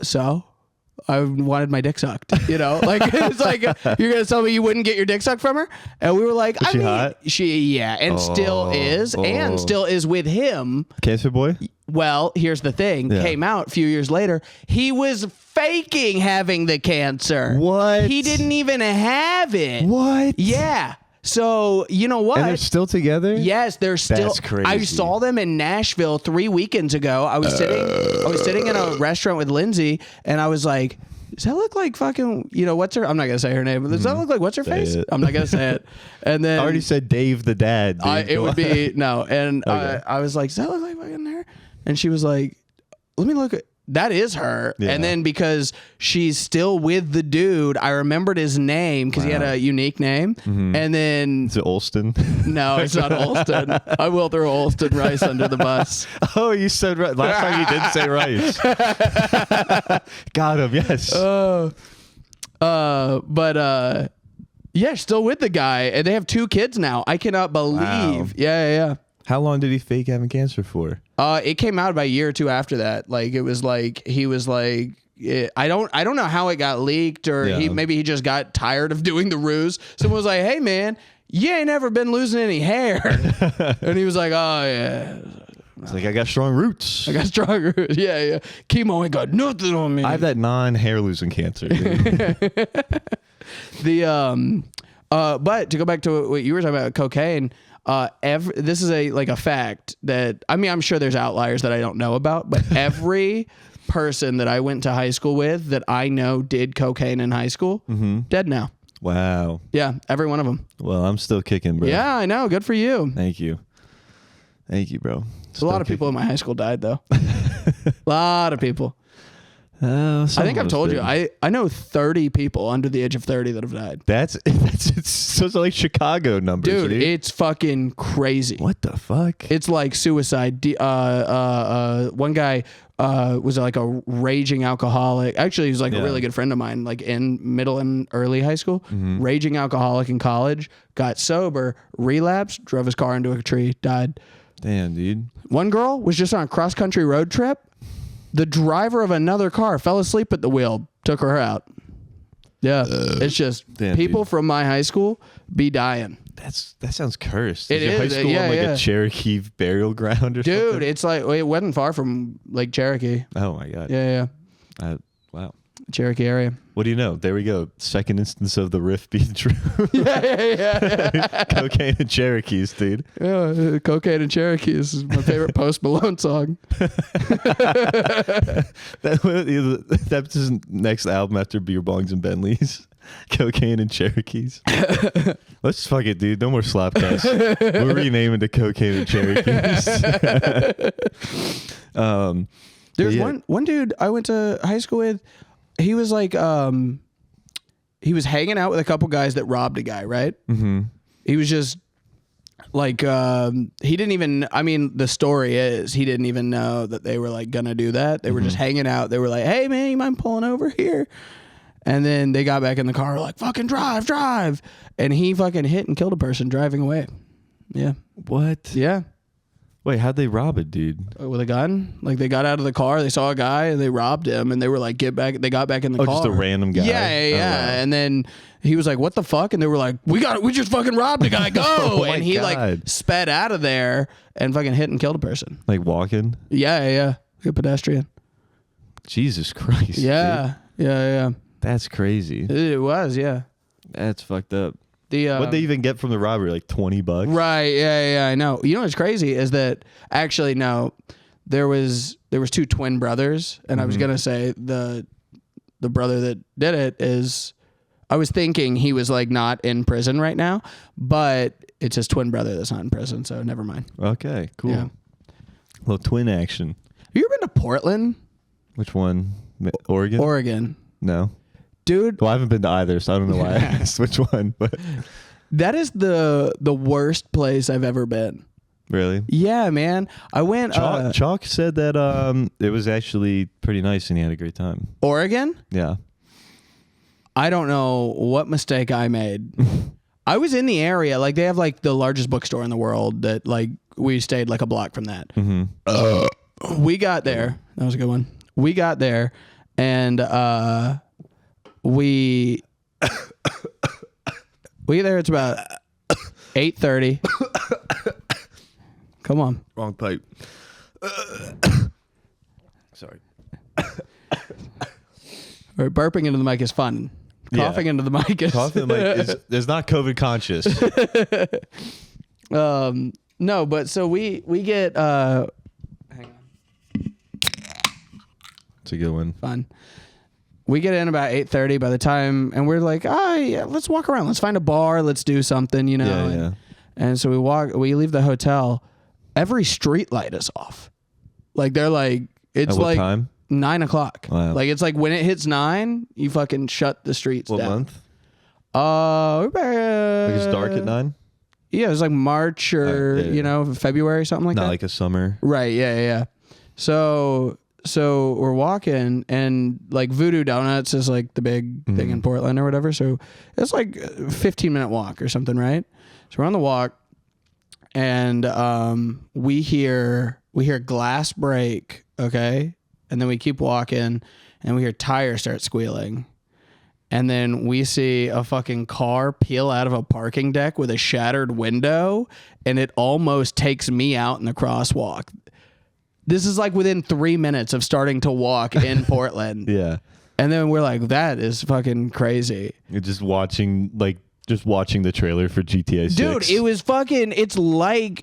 so? I wanted my dick sucked, you know, like it's like, you're going to tell me you wouldn't get your dick sucked from her? And we were like, Is she hot? And still is with him. Cancer boy? Well, here's the thing. Came out a few years later. He was faking having the cancer. What? He didn't even have it. What? Yeah. So, you know what? And they're still together? Yes, they're still. That's crazy. I saw them in Nashville 3 weekends ago. I was sitting in a restaurant with Lindsay, and I was like, does that look like fucking, you know, what's her? I'm not going to say her name, but does that look like what's her face? I'm not going to say it. And then I already said Dave the dad. Dude. It would be, no. And okay. I was like, does that look like fucking her? And she was like, let me look at. That is her. Yeah. And then because she's still with the dude, I remembered his name because he had a unique name. Mm-hmm. And then... Is it Olston? No, it's not Olston. I will throw Olston Rice under the bus. Oh, you said Rice. Last time you didn't say Rice. Got him, yes. Yeah, still with the guy. And they have 2 kids now. I cannot believe. Wow. Yeah. How long did he fake having cancer for? It came out about a year or 2 after that. Like it was like he was like, I don't know how it got leaked, or maybe he just got tired of doing the ruse. Someone was like, "Hey man, you ain't never been losing any hair," and he was like, "Oh yeah." It's like, I got strong roots. Yeah. Chemo ain't got nothing on me. I have that non-hair losing cancer. But to go back to what you were talking about, cocaine. This is a fact that, I mean, I'm sure there's outliers that I don't know about, but every person that I went to high school with that I know did cocaine in high school, dead now. Wow. Yeah, every one of them. Well, I'm still kicking, bro. Yeah, I know. Good for you. Thank you, bro. A lot of people in my high school died, though. A lot of people. I think I've told you. I know 30 people under the age of 30 that have died. That's so it's like Chicago numbers, dude. It's fucking crazy. What the fuck? It's like suicide. One guy was like a raging alcoholic. Actually, he was like a really good friend of mine, like in middle and early high school. Raging alcoholic in college, got sober, relapsed, drove his car into a tree, died. Damn, dude. One girl was just on a cross-country road trip. The driver of another car fell asleep at the wheel, took her out. Yeah, it's just people from my high school be dying. That sounds cursed. It is. High school on like a Cherokee burial ground or something? Dude, it's like, it wasn't far from Lake Cherokee. Oh my God. Yeah. Wow. Cherokee area. What do you know? There we go. Second instance of the riff being true. Yeah. Cocaine and Cherokees, dude. Yeah, Cocaine and Cherokees is my favorite Post Malone song. That's his next album after Beer Bongs and Bentleys. Cocaine and Cherokees. Let's fuck it, dude. No more SlopCast. We're renaming to Cocaine and Cherokees. There's one dude I went to high school with. He was like, he was hanging out with a couple guys that robbed a guy, right? Mm-hmm. He was just like, he didn't even, I mean, the story is he didn't even know that they were like gonna do that. They were just hanging out. They were like, hey man, you mind pulling over here? And then they got back in the car like, fucking drive. And he fucking hit and killed a person driving away. Yeah. What? Yeah. Wait, how'd they rob it, dude? With a gun? Like they got out of the car, they saw a guy, and they robbed him, and they were like, "Get back!" They got back in the car. Just a random guy. Yeah. Oh, wow. And then he was like, "What the fuck?" And they were like, "We just fucking robbed a guy. Go!" Oh and he God. like sped out of there and fucking hit and killed a person. Like walking? Yeah. Like a pedestrian. Jesus Christ. Yeah. Dude. Yeah. That's crazy. It was. Yeah. That's fucked up. What'd they even get from the robbery? Like $20? Right. Yeah. I know. You know what's crazy is that actually no, there was 2 twin brothers, and I was gonna say the brother that did it is, I was thinking he was like not in prison right now, but it's his twin brother that's not in prison, so never mind. Okay, cool. Yeah. Little twin action. Have you ever been to Portland? Which one? Oregon? Oregon. No. Dude. Well, I haven't been to either, so I don't know why I asked which one. But that is the worst place I've ever been. Really? Yeah, man. I went. Chalk said that it was actually pretty nice and he had a great time. Oregon? Yeah. I don't know what mistake I made. I was in the area. Like, they have like the largest bookstore in the world that like we stayed like a block from that. Mm-hmm. We got there. That was a good one. We got there and we there. It's about 8:30. Come on. Wrong pipe. Sorry. Right, burping into the mic is fun. Coughing into the mic is... Coughing is not COVID conscious. No, but so we get... hang on. It's a good one. Fun. We get in about 8:30 by the time, and we're like, yeah, let's walk around. Let's find a bar. Let's do something, you know? Yeah. And so we leave the hotel. Every street light is off. Like, they're like... It's At what like time? 9 o'clock. Wow. Like, it's like when it hits 9, you fucking shut the streets What down. month? Like it's dark at 9? Yeah, it was like March or, February, something like that. Not like a summer. Right, yeah. So we're walking, and like Voodoo Donuts is like the big thing in Portland or whatever. So it's like a 15-minute walk or something, right? So we're on the walk, and we hear glass break, okay? And then we keep walking, and we hear tires start squealing. And then we see a fucking car peel out of a parking deck with a shattered window, and it almost takes me out in the crosswalk. This is like within 3 minutes of starting to walk in Portland. Yeah. And then we're like, that is fucking crazy. You're just watching the trailer for GTA 6. Dude, it was fucking, it's like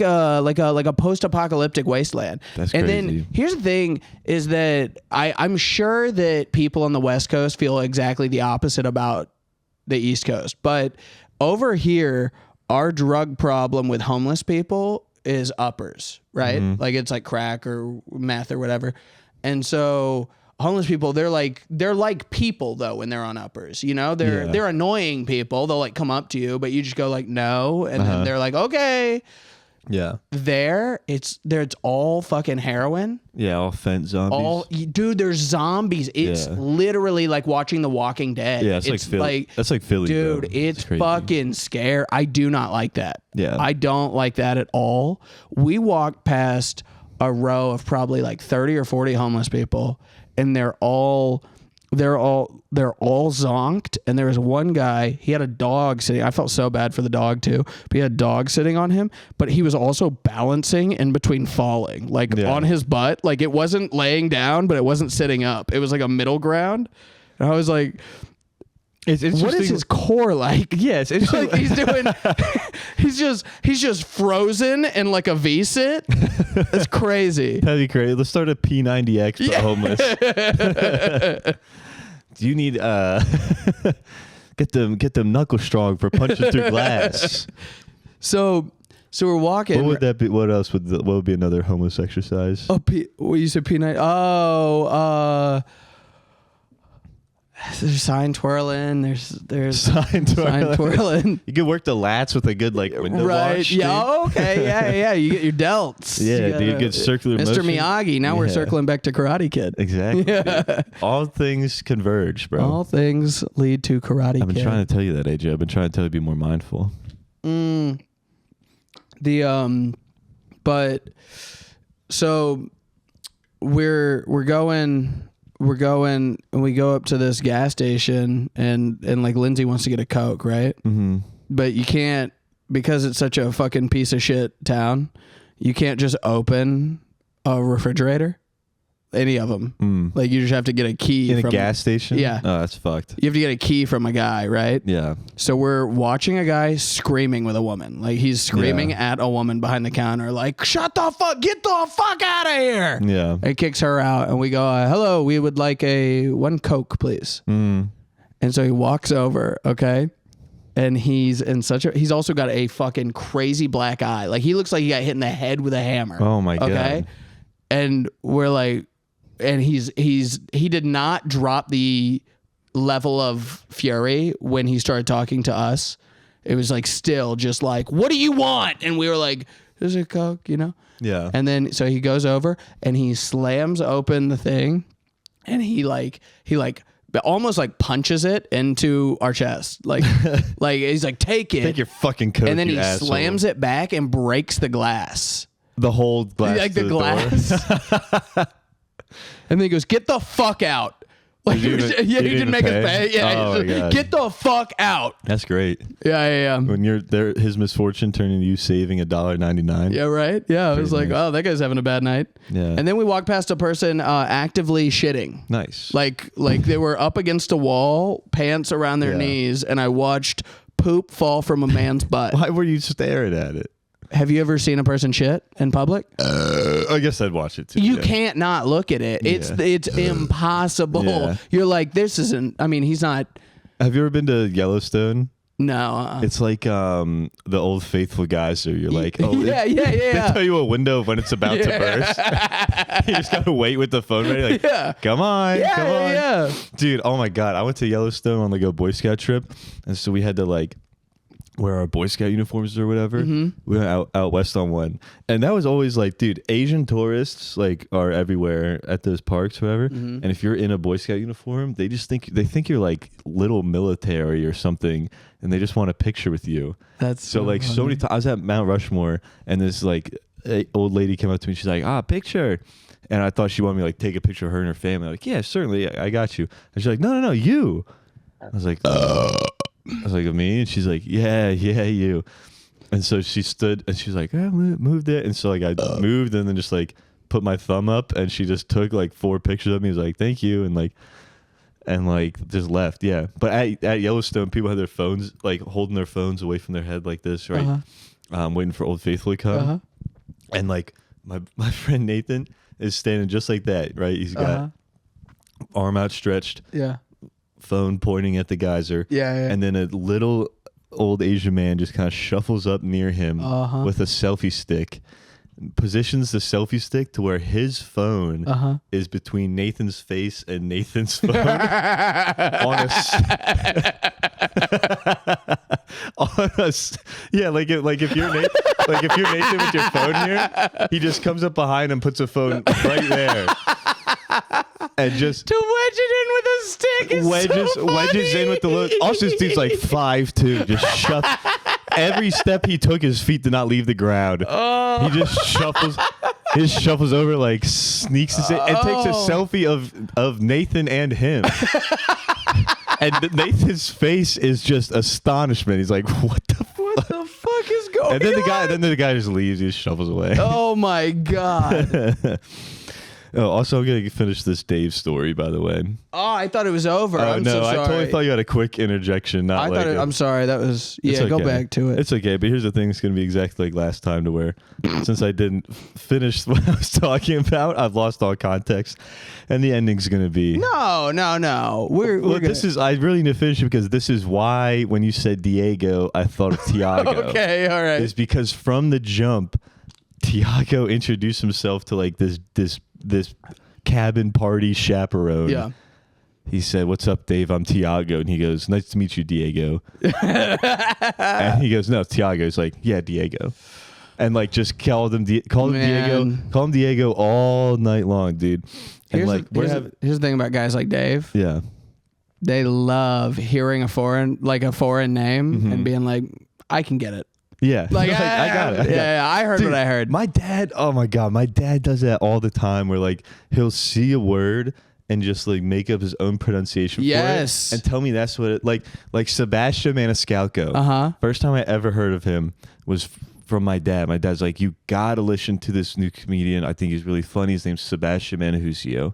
a post-apocalyptic wasteland. That's and crazy. then here's the thing is that I'm sure that people on the West Coast feel exactly the opposite about the East Coast. But over here, our drug problem with homeless people is uppers, right? Mm-hmm. Like it's like crack or meth or whatever. And so homeless people, they're like people though when they're on uppers, you know, they're annoying people. They'll like come up to you, but you just go like no, and then they're like okay. Yeah. It's all fucking heroin. Yeah, all fent zombies. Dude, there's zombies. It's literally like watching The Walking Dead. Yeah, it's like Philly. That's like Philly, dude. bro. It's fucking scary. I do not like that. Yeah, I don't like that at all. We walked past a row of probably like 30 or 40 homeless people, and they're all zonked. And there was one guy, he had a dog sitting. I felt so bad for the dog too, but he had a dog sitting on him, but he was also balancing in between falling, like on his butt. Like it wasn't laying down, but it wasn't sitting up. It was like a middle ground. And I was like, it's what is his core like? Yes, it's like he's doing. he's just frozen in like a V-sit. That's crazy. That'd be crazy. Let's start a P90X for homeless. Do you need get them knuckle strong for punching through glass? So we're walking. What would that be? What else what would be another homeless exercise? Oh, what you said P90? Oh, there's sign twirling. There's sign twirling. You could work the lats with a good like window wash. Yeah. Okay. Yeah. You get your delts. Yeah. Do you get circular Mr. motion? Miyagi. Now we're circling back to Karate Kid. Exactly. Yeah. All things converge, bro. All things lead to Karate Kid. I've been trying to tell you that, AJ. I've been trying to tell you to be more mindful. But so we're going and we go up to this gas station and like Lindsay wants to get a Coke, right? Mm-hmm. But you can't, because it's such a fucking piece of shit town, you can't just open a refrigerator. Any of them. Like you just have to get a key in a gas station. Yeah. Oh, that's fucked. You have to get a key from a guy, right? Yeah. So we're watching a guy screaming with a woman. Like he's screaming at a woman behind the counter, like, shut the fuck, get the fuck out of here. Yeah. And kicks her out and we go, hello, we would like one Coke, please. And so he walks over, okay? And he's also got a fucking crazy black eye. Like he looks like he got hit in the head with a hammer. Oh my God. Okay? And we're like, and he did not drop the level of fury when he started talking to us. It was like still just like, what do you want? And we were like, there's a Coke, you know? Yeah. And then so he goes over and he slams open the thing and he almost like punches it into our chest. Like he's like, take it. Take your fucking Coke, and then he asshole. slams it back and breaks the glass. The whole glass. Like the glass. And then he goes, get the fuck out. Like he didn't make us pay. Yeah, get the fuck out. That's great. Yeah. When you're there, his misfortune turned into you saving $1.99. Yeah, right. Yeah, I was like, oh, that guy's having a bad night. Yeah. And then we walked past a person actively shitting. Nice. Like they were up against a wall, pants around their knees, and I watched poop fall from a man's butt. Why were you staring at it? Have you ever seen a person shit in public? I guess I'd watch it too. You can't not look at it. It's impossible. Yeah. You're like, this isn't. I mean, he's not. Have you ever been to Yellowstone? No. It's like the old faithful geyser. You're like, oh yeah. They tell you a window of when it's about to burst. You just gotta wait with the phone ready. Like, come on. Yeah. Dude, oh my God, I went to Yellowstone on like a Boy Scout trip, and so we had to like wear our Boy Scout uniforms or whatever. Mm-hmm. We went out west on one, and that was always like, dude, Asian tourists are everywhere at those parks, whatever. Mm-hmm. And if you're in a Boy Scout uniform, they think you're like little military or something, and they just want a picture with you. That's so like funny. So many times I was at Mount Rushmore, and this like old lady came up to me. She's like, picture. And I thought she wanted me to like take a picture of her and her family. I'm like, yeah, certainly, I got you. And she's like, no, you. I was like, me? And she's like, yeah, you. And so she stood and she's like, moved it. And so like I moved and then just like put my thumb up, and she just took like 4 pictures of me. She was like, thank you. And like just left. Yeah. But at Yellowstone, people have their phones, like holding their phones away from their head like this, right? Waiting for Old Faithful to come. And like my friend Nathan is standing just like that, right? He's got arm outstretched. Yeah. Phone pointing at the geyser. Yeah. And then a little old Asian man just kind of shuffles up near him with a selfie stick, positions the selfie stick to where his phone is between Nathan's face and Nathan's phone on us. Yeah, like if you're Nathan with your phone here, he just comes up behind and puts a phone right there. And just to wedge it in with a stick is wedges in with the look. Also, this dude's like 5'2", just shove. Every step he took, his feet did not leave the ground. He just shuffles over, like sneaks and takes a selfie of Nathan and him. And Nathan's face is just astonishment. He's like, "What the fuck is going on?" And then the guy just leaves. He just shuffles away. Oh my God. Oh, also, I'm going to finish this Dave story, by the way. Oh, I thought it was over. I'm so sorry. I totally thought you had a quick interjection. I'm sorry. That was... Yeah, go back to it. It's okay, but here's the thing. It's going to be exactly like last time, to where since I didn't finish what I was talking about, I've lost all context, and the ending's going to be... No. I really need to finish it because this is why when you said Diego, I thought of Tiago. Okay, all right. It's because from the jump, Tiago introduced himself to like this cabin party chaperone. Yeah. He said, "What's up, Dave? I'm Tiago." And he goes, "Nice to meet you, Diego." And he goes, "No, Tiago." He's like, "Yeah, Diego." And like just called him Diego all night long, dude. And here's the thing about guys like Dave. Yeah. They love hearing a foreign name and being like, I can get it. Yeah. Like, I got it. Yeah, I heard what I heard. My dad, oh my God, my dad does that all the time where like he'll see a word and just like make up his own pronunciation for it and tell me that's what it like Sebastian Maniscalco. First time I ever heard of him was from my dad. My dad's like, you gotta listen to this new comedian. I think he's really funny. His name's Sebastian Manahusio.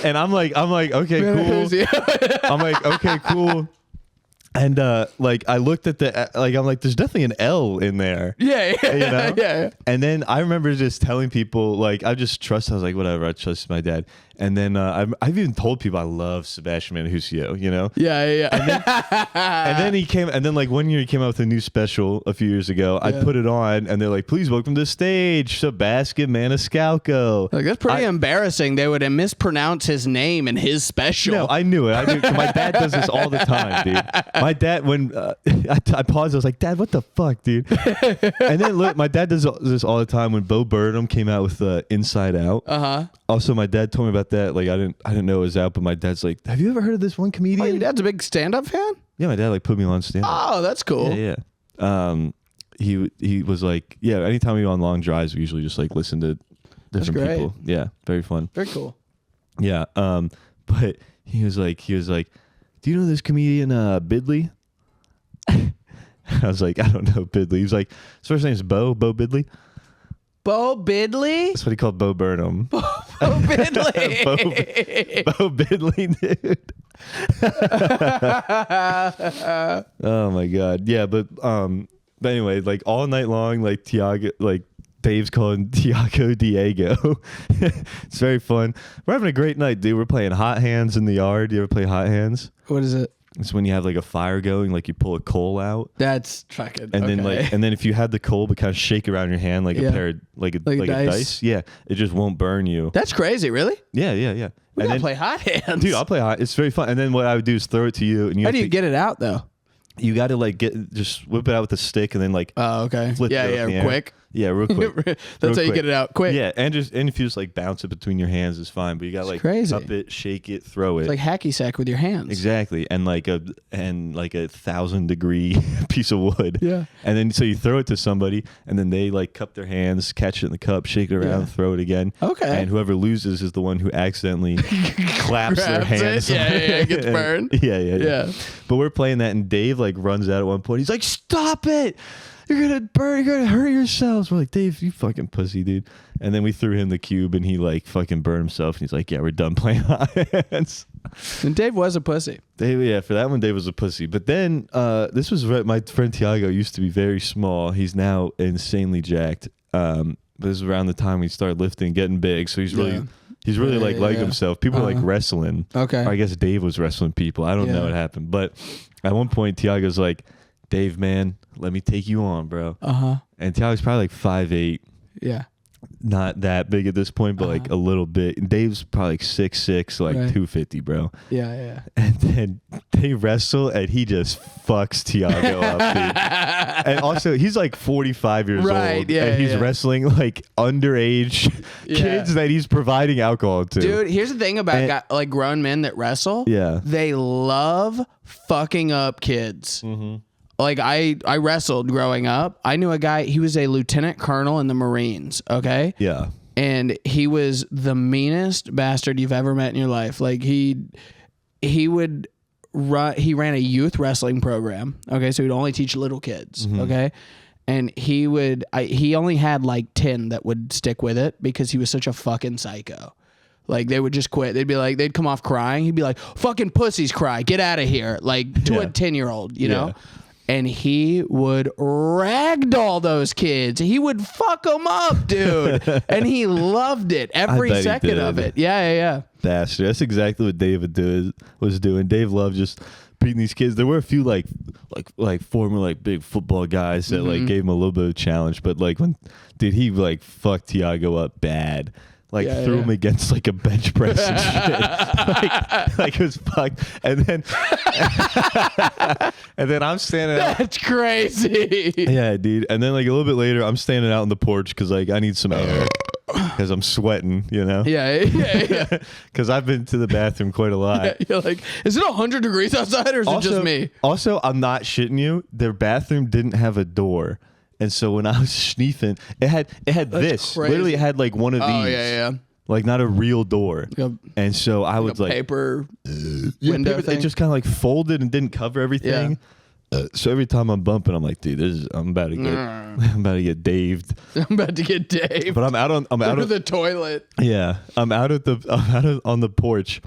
And I'm like, okay, cool. I'm like, okay, cool. And like I looked at the like I'm like, there's definitely an L in there. Yeah. You know? Yeah. And then I remember just telling people like I was like, whatever, I trust my dad. And then I've even told people I love Sebastian Manahusio, you know? Yeah. And then he came, and then like one year he came out with a new special a few years ago. I put it on, and they're like, "Please welcome to the stage, Sebastian Maniscalco." Like that's pretty embarrassing. They would mispronounce his name in his special. No, I knew it. My dad does this all the time, dude. My dad, when I paused, I was like, "Dad, what the fuck, dude?" And then look, my dad does this all the time. When Bo Burnham came out with Inside Out. Also, my dad told me about that. Like, I didn't know it was out, but my dad's like, "Have you ever heard of this one comedian?" Oh, your dad's a big stand-up fan? Yeah, my dad like put me on stand-up. Oh, that's cool. Yeah. He was like, yeah. Anytime we go on long drives, we usually just like listen to different people. Yeah, very fun. Very cool. Yeah. But he was like, do you know this comedian Bidley? I was like, I don't know Bidley. He was like, his first name's Bo Bidley. Bo Bidley? That's what he called Bo Burnham. Bo Bidley. Bo Bidley, dude. Oh my God. Yeah, but anyway, like all night long, like Tiago, like Dave's calling Tiago Diego. It's very fun. We're having a great night, dude. We're playing hot hands in the yard. You ever play hot hands? What is it? It's when you have like a fire going, like you pull a coal out. That's fucking. And then if you had the coal, but kind of shake around your hand like a pair, like a dice. Yeah, it just won't burn you. That's crazy, really? Yeah. We gotta play hot hands, dude. I'll play hot. It's very fun. And then what I would do is throw it to you. And how do you get it out though? You got to like just whip it out with a stick and then like flip it quick. Yeah, real quick. That's how you get it out quick. Yeah, and if you just like bounce it between your hands is fine, but you got to like cup it, shake it, throw it. It's like hacky sack with your hands. Exactly, and like a 1,000-degree piece of wood. Yeah, and then so you throw it to somebody, and then they like cup their hands, catch it in the cup, shake it around, throw it again. Okay, and whoever loses is the one who accidentally claps their hands. Yeah, gets burned. Yeah. But we're playing that, and Dave like runs out at one point. He's like, "Stop it! You're gonna burn. You're gonna hurt yourselves." We're like, "Dave, you fucking pussy, dude." And then we threw him the cube, and he like fucking burned himself. And he's like, "Yeah, we're done playing hot hands." And Dave was a pussy. For that one, Dave was a pussy. But then this was right. My friend Tiago used to be very small. He's now insanely jacked. But this is around the time we started lifting, getting big. So he's really. He's really like himself. People like wrestling. Okay. Or I guess Dave was wrestling people. I don't know what happened. But at one point, Tiago's like, "Dave, man, let me take you on, bro." And Tiago's probably like 5'8". Yeah. Not that big at this point, but like a little bit. And Dave's probably like 6'6", like 250, bro. Yeah. And then they wrestle, and he just fucks Tiago up, dude. And also, he's like 45 years old, and he's wrestling like underage kids that he's providing alcohol to. Dude, here's the thing about like grown men that wrestle. Yeah, they love fucking up kids. Like I wrestled growing up. I knew a guy, he was a lieutenant colonel in the Marines, okay? Yeah. And he was the meanest bastard you've ever met in your life. Like he ran a youth wrestling program, okay? So he'd only teach little kids, okay? And he only had like 10 that would stick with it because he was such a fucking psycho. Like they would just quit. They'd come off crying. He'd be like, "Fucking pussies cry, get out of here." Like to a 10-year-old, you know? And he would ragdoll those kids. He would fuck them up, dude. And he loved it every second of it. Yeah. Bastard. That's exactly what David was doing. Dave loved just beating these kids. There were a few like former like big football guys that like gave him a little bit of a challenge. But like he like fucked Tiago up bad. Like threw him against like a bench press and shit. like it was fucked. And then I'm standing out. That's crazy. Yeah, dude. And then like a little bit later, I'm standing out on the porch because like I need some air. because I'm sweating, you know? Yeah. Because I've been to the bathroom quite a lot. Yeah, you're like, is it 100 degrees outside or is it just me? Also, I'm not shitting you. Their bathroom didn't have a door. And so when I was sneezing, it had this. Crazy. Literally, it had like one of these. Oh, yeah. Like not a real door. Yep. And so I was like... paper window paper, thing. it just kind of like folded and didn't cover everything. Yeah. So every time I'm bumping, I'm like, dude, I'm about to get daved. I'm about to get Dave. But I'm out of the toilet. Yeah, I'm out on the porch,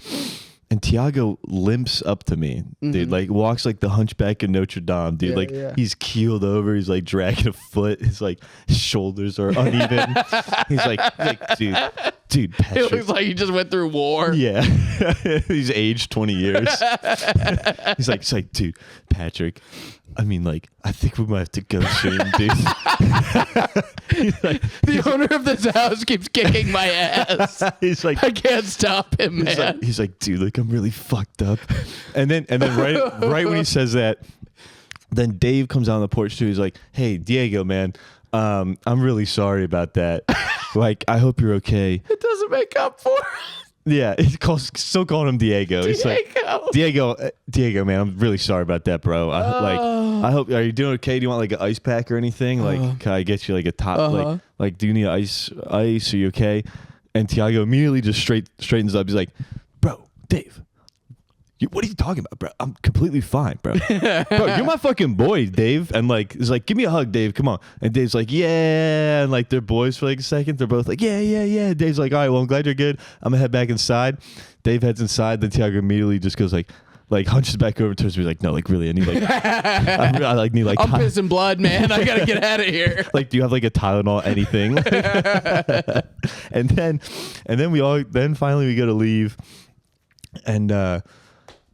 and Tiago limps up to me, dude. Like walks like the Hunchback of Notre Dame, dude. He's keeled over. He's like dragging a foot. His shoulders are uneven. he's like, dude, Patrick. It looks like he just went through war. Yeah, he's aged 20 years. He's like, dude, Patrick. I mean, like, I think we might have to go soon, dude. He's like, the owner of this house keeps kicking my ass. He's like, I can't stop him, man. He's like, dude, like, I'm really fucked up. And then right when he says that, then Dave comes out on the porch too. He's like, hey, Diego, man, I'm really sorry about that. Like, I hope you're okay. It doesn't make up for it. Yeah, still calling him Diego. He's like, Diego, man, I'm really sorry about that, bro. I hope, are you doing okay? Do you want like an ice pack or anything? Like, can I get you like a top? Like, do you need ice? Are you okay? And Tiago immediately just straightens up. He's like, bro, Dave, what are you talking about, bro? I'm completely fine, bro. Bro, you're my fucking boy, Dave. And like, he's like, give me a hug, Dave. Come on. And Dave's like, yeah. And like, they're boys for like a second. They're both like, yeah. Dave's like, all right, well, I'm glad you're good. I'm gonna head back inside. Dave heads inside. Then Tiago immediately just goes like hunches back over towards me, like, no, like really, I need like, I need like, I'm pissing blood, man. I gotta get out of here. Like, do you have like a Tylenol, anything? and then finally we go to leave, and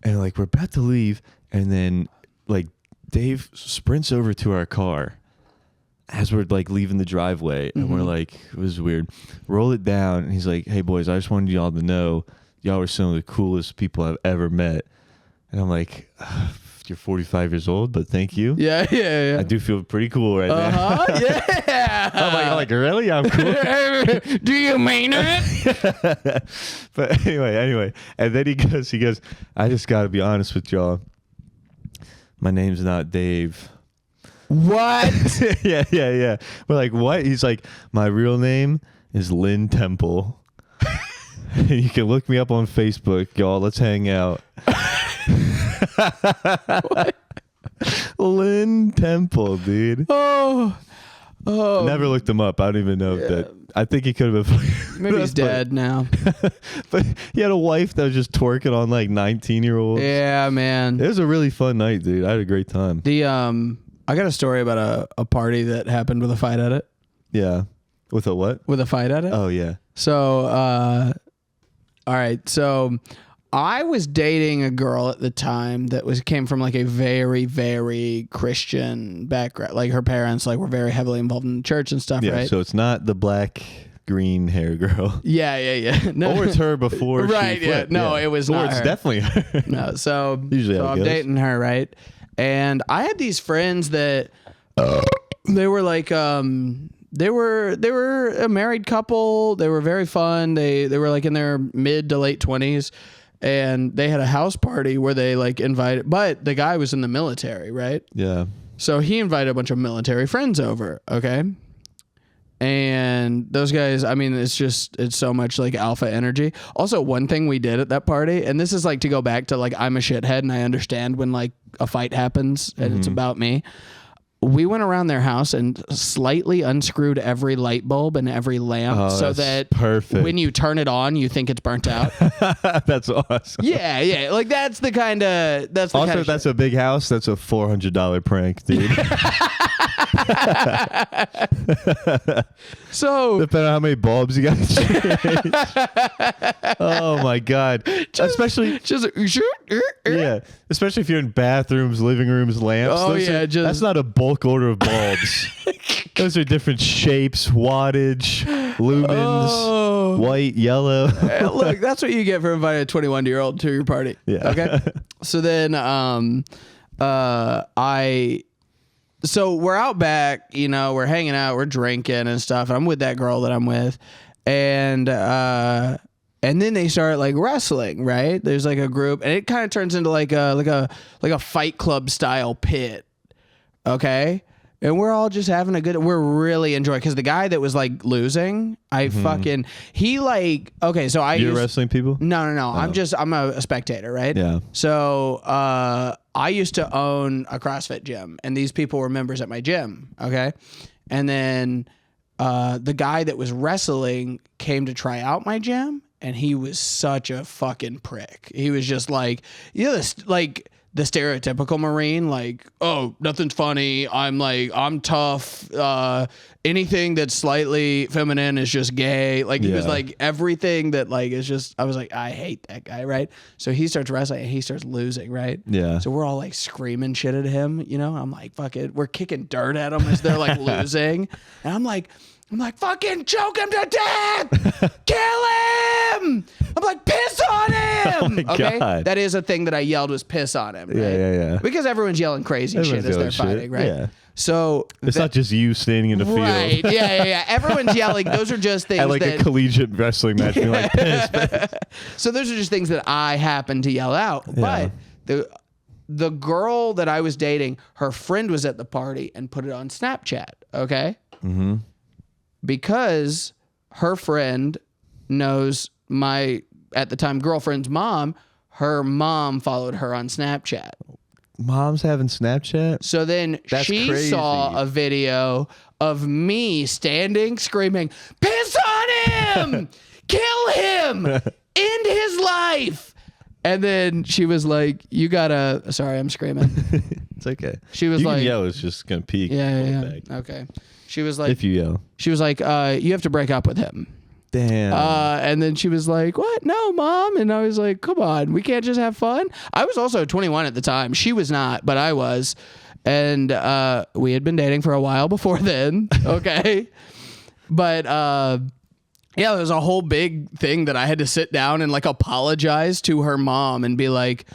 like we're about to leave, and then like Dave sprints over to our car as we're like leaving the driveway, and we're like, it was weird. Roll it down, and he's like, hey boys, I just wanted y'all to know y'all were some of the coolest people I've ever met. And I'm like, you're 45 years old, but thank you. Yeah. I do feel pretty cool right now. Yeah. I'm like, really? I'm cool. Do you mean it? But anyway. And then he goes, I just got to be honest with y'all. My name's not Dave. What? Yeah. We're like, what? He's like, my real name is Lynn Temple. You can look me up on Facebook, y'all. Let's hang out. What? Lynn Temple, dude. Oh. Never looked him up. I don't even know if that. I think he could have been. Maybe he's dead now. But he had a wife that was just twerking on like 19-year-olds. Yeah, man. It was a really fun night, dude. I had a great time. I got a story about a party that happened with a fight at it. Yeah. With a what? With a fight at it. Oh yeah. So, all right. So, I was dating a girl at the time that came from like a very, very Christian background. Like her parents like were very heavily involved in the church and stuff, right? So it's not the black green hair girl. Yeah. No. Or it's her before right, she flipped. No, it was not Or it's her. definitely her. No, so Usually I'm dating her, right? And I had these friends that they were like they were a married couple. They were very fun. They were like in their mid to late 20s. And they had a house party where they like invited, but the guy was in the military, right? Yeah. So he invited a bunch of military friends over, okay? And those guys, I mean, it's so much like alpha energy. Also, one thing we did at that party, and this is like to go back to like, I'm a shithead and I understand when like a fight happens and it's about me. We went around their house and slightly unscrewed every light bulb and every lamp so that perfect. When you turn it on, you think it's burnt out. That's awesome. Yeah. Like that's the kind of also that's a big house. That's a $400 prank, dude. So depending on how many bulbs you got to change. Oh my god. Especially if you're in bathrooms, living rooms, lamps. That's not a bulk order of bulbs. Those are different shapes, wattage, lumens, white, yellow. Look, that's what you get for inviting a 21-year-old to your party. Yeah. Okay. So then so we're out back, we're hanging out, we're drinking and stuff. I'm with that girl that I'm with. and then they start like wrestling, right? There's like a group, and it kind of turns into like a Fight Club style pit. Okay. And we're all just having we're really enjoying, because the guy that was like losing, You're wrestling people? No. Oh. I'm a spectator, right? Yeah. So I used to own a CrossFit gym, and these people were members at my gym. Okay. And then the guy that was wrestling came to try out my gym, and he was such a fucking prick. He was just like, like the stereotypical Marine, like, oh, nothing's funny. I'm tough. Anything that's slightly feminine is just gay. Like, he was like everything that like is just, I was like, I hate that guy, right? So he starts wrestling and he starts losing, right? Yeah. So we're all like screaming shit at him, I'm like, fuck it. We're kicking dirt at him as they're like losing. And I'm like, fucking choke him to death! Kill him! I'm like, piss on him! Oh okay? God. That is a thing that I yelled, was piss on him. Right? Yeah. Because everyone's yelling crazy shit as they're fighting, right? Yeah. So it's not just you standing in the field. Right, yeah. Everyone's yelling. Those are just things at like a collegiate wrestling match. Being like, piss. So those are just things that I happen to yell out. Yeah. But the girl that I was dating, her friend was at the party and put it on Snapchat, okay? Mm-hmm. Because her friend knows my, at the time, girlfriend's mom. Her mom followed her on Snapchat. Mom's having Snapchat? So then she crazy. saw a video of me standing screaming, piss on him! Kill him! End his life! And then she was like, you gotta, sorry, I'm screaming. It's okay. She was you like, can yell, it's just gonna peak. Yeah. Okay. She was like, if you yell. She was like, you have to break up with him. Damn. And then she was like, what? No, Mom. And I was like, come on, we can't just have fun. I was also 21 at the time. She was not, but I was. And we had been dating for a while before then. Okay. But yeah, there was a whole big thing that I had to sit down and like apologize to her mom and be like,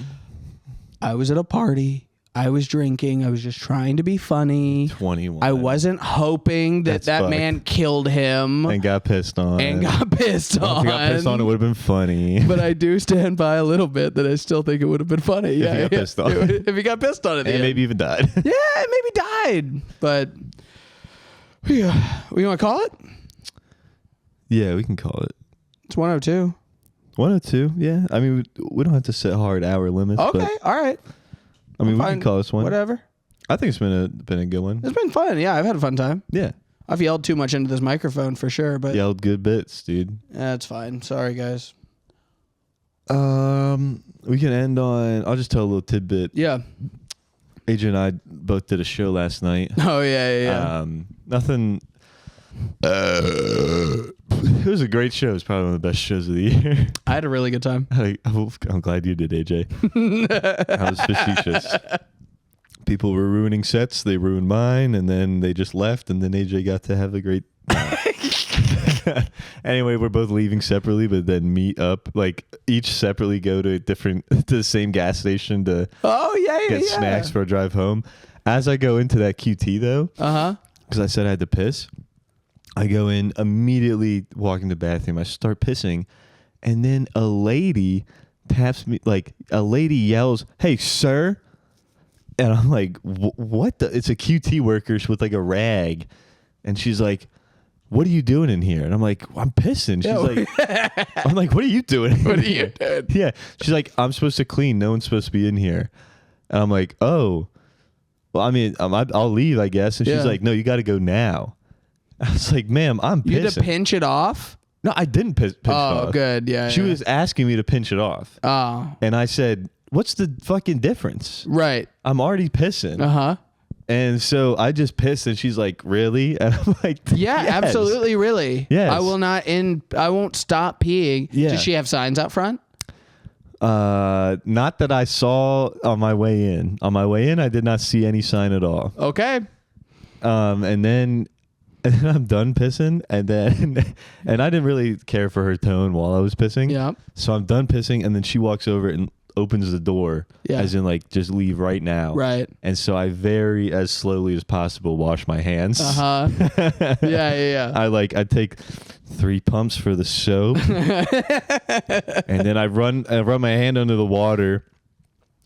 I was at a party. I was drinking. I was just trying to be funny. 21. I wasn't hoping that man killed him. And got pissed on. If he got pissed on, it would have been funny. But I do stand by a little bit that I still think it would have been funny. Yeah, if he got pissed on. If he got pissed on it. And maybe even died. Yeah, maybe died. But we want to call it? Yeah, we can call it. It's 102. 102, yeah. I mean, we don't have to set hard hour limits. Okay, all right. I mean, we can call this one. Whatever. I think it's been a good one. It's been fun. Yeah, I've had a fun time. Yeah. I've yelled too much into this microphone for sure, but yelled good bits, dude. That's fine. Sorry, guys. We can end on. I'll just tell a little tidbit. Yeah. AJ and I both did a show last night. Oh yeah. Nothing. It was a great show. It was probably one of the best shows of the year. I had a really good time. I'm glad you did, AJ. I was facetious. People were ruining sets. They ruined mine, and then they just left, and then AJ got to have a great... Anyway, we're both leaving separately, but then meet up. Like, each separately go to the same gas station to get snacks for a drive home. As I go into that QT, though, because I said I had to piss, I go in, immediately walk in the bathroom. I start pissing, and then a lady taps me, like, a lady yells, "Hey, sir." And I'm like, what the? It's a QT worker with like a rag. And she's like, "What are you doing in here?" And I'm like, "I'm pissing." She's like, I'm like, "What are you doing? What are you doing?" Yeah. She's like, "I'm supposed to clean. No one's supposed to be in here." And I'm like, "Oh, well, I mean, I'll leave, I guess." And she's like, "No, you got to go now." I was like, "Ma'am, I'm pissing." You had to pinch it off? No, I didn't pinch it off. Oh, good. Yeah. She was asking me to pinch it off. Oh. And I said, "What's the fucking difference?" Right. I'm already pissing. Uh-huh. And so I just pissed, and she's like, "Really?" And I'm like, "Yeah, yes. Absolutely, really. Yes. I won't stop peeing." Yeah. Does she have signs out front? Not that I saw on my way in. On my way in, I did not see any sign at all. Okay. And then I'm done pissing, and I didn't really care for her tone while I was pissing. Yeah. So I'm done pissing, and then she walks over and opens the door, as in like just leave right now. Right. And so I as slowly as possible wash my hands. Yeah. I take 3 pumps for the soap, and then I run my hand under the water,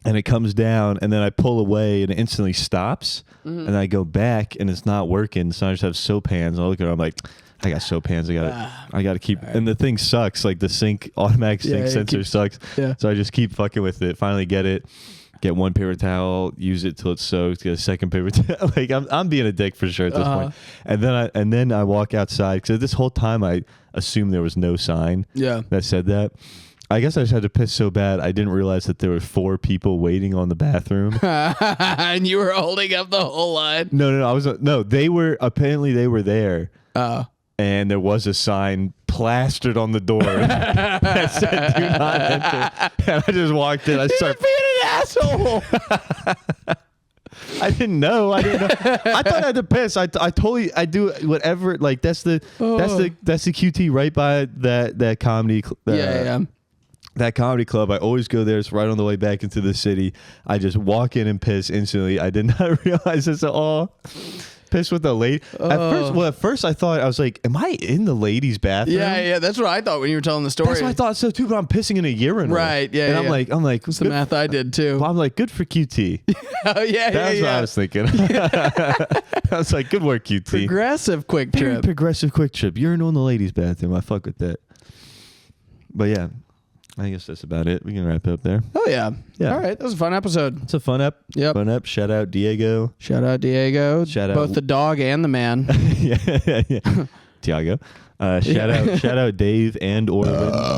and it comes down, and then I pull away, and it instantly stops, and I go back, and it's not working. So I just have soap hands. And I look at it, I'm like, I got soap hands. I got to keep. Right. And the thing sucks. Like the automatic sink sensor sucks. Yeah. So I just keep fucking with it. Finally get it. Get one paper towel, use it till it's soaked. Get a second paper towel. Like I'm being a dick for sure at this point. And then I walk outside because this whole time I assumed there was no sign. That said that. I guess I just had to piss so bad I didn't realize that there were 4 people waiting on the bathroom. And you were holding up the whole line. No. They were there. And there was a sign plastered on the door that said "Do not enter." And I just walked in. I started being an asshole. I didn't know. I thought I had to piss. I do whatever. Like that's the QT right by that comedy. That comedy club. I always go there. It's right on the way back into the city. I just walk in and piss instantly. I did not realize this at all. Piss with the lady. At first I thought, I was like, am I in the ladies' bathroom? Yeah. That's what I thought when you were telling the story. That's what I thought so too, but I'm pissing in a urinal. Right, yeah. And I'm like, that's the math I did too. Well, I'm like, good for QT. That's what I was thinking. I was like, good work, QT. Progressive quick trip. Very progressive quick trip. Urinal in the ladies' bathroom. I fuck with that. But yeah. I guess that's about it. We can wrap it up there. Oh, yeah. All right. That was a fun episode. It's a fun ep. Yep. Fun ep. Shout out Diego. Shout out both the dog and the man. yeah. Tiago. Shout out Dave and or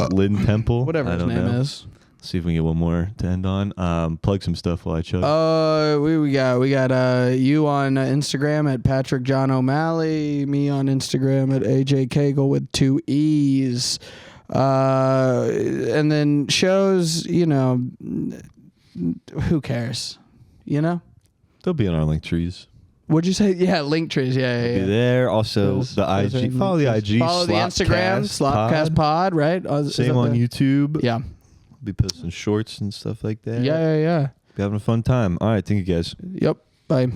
Lynn Temple. Whatever his name is. See if we can get one more to end on. Plug some stuff while I chug. We got you on Instagram at Patrick John O'Malley. Me on Instagram at AJ Cagle with 2 E's. And then shows, who cares? They'll be on our link trees. What'd you say? Yeah, link trees. Yeah. Be there. Also, the IG. Follow the IG. Follow the Instagram. SlopCast Pod. Right. Same on YouTube. Yeah. Be posting shorts and stuff like that. Yeah. Be having a fun time. All right. Thank you guys. Yep. Bye.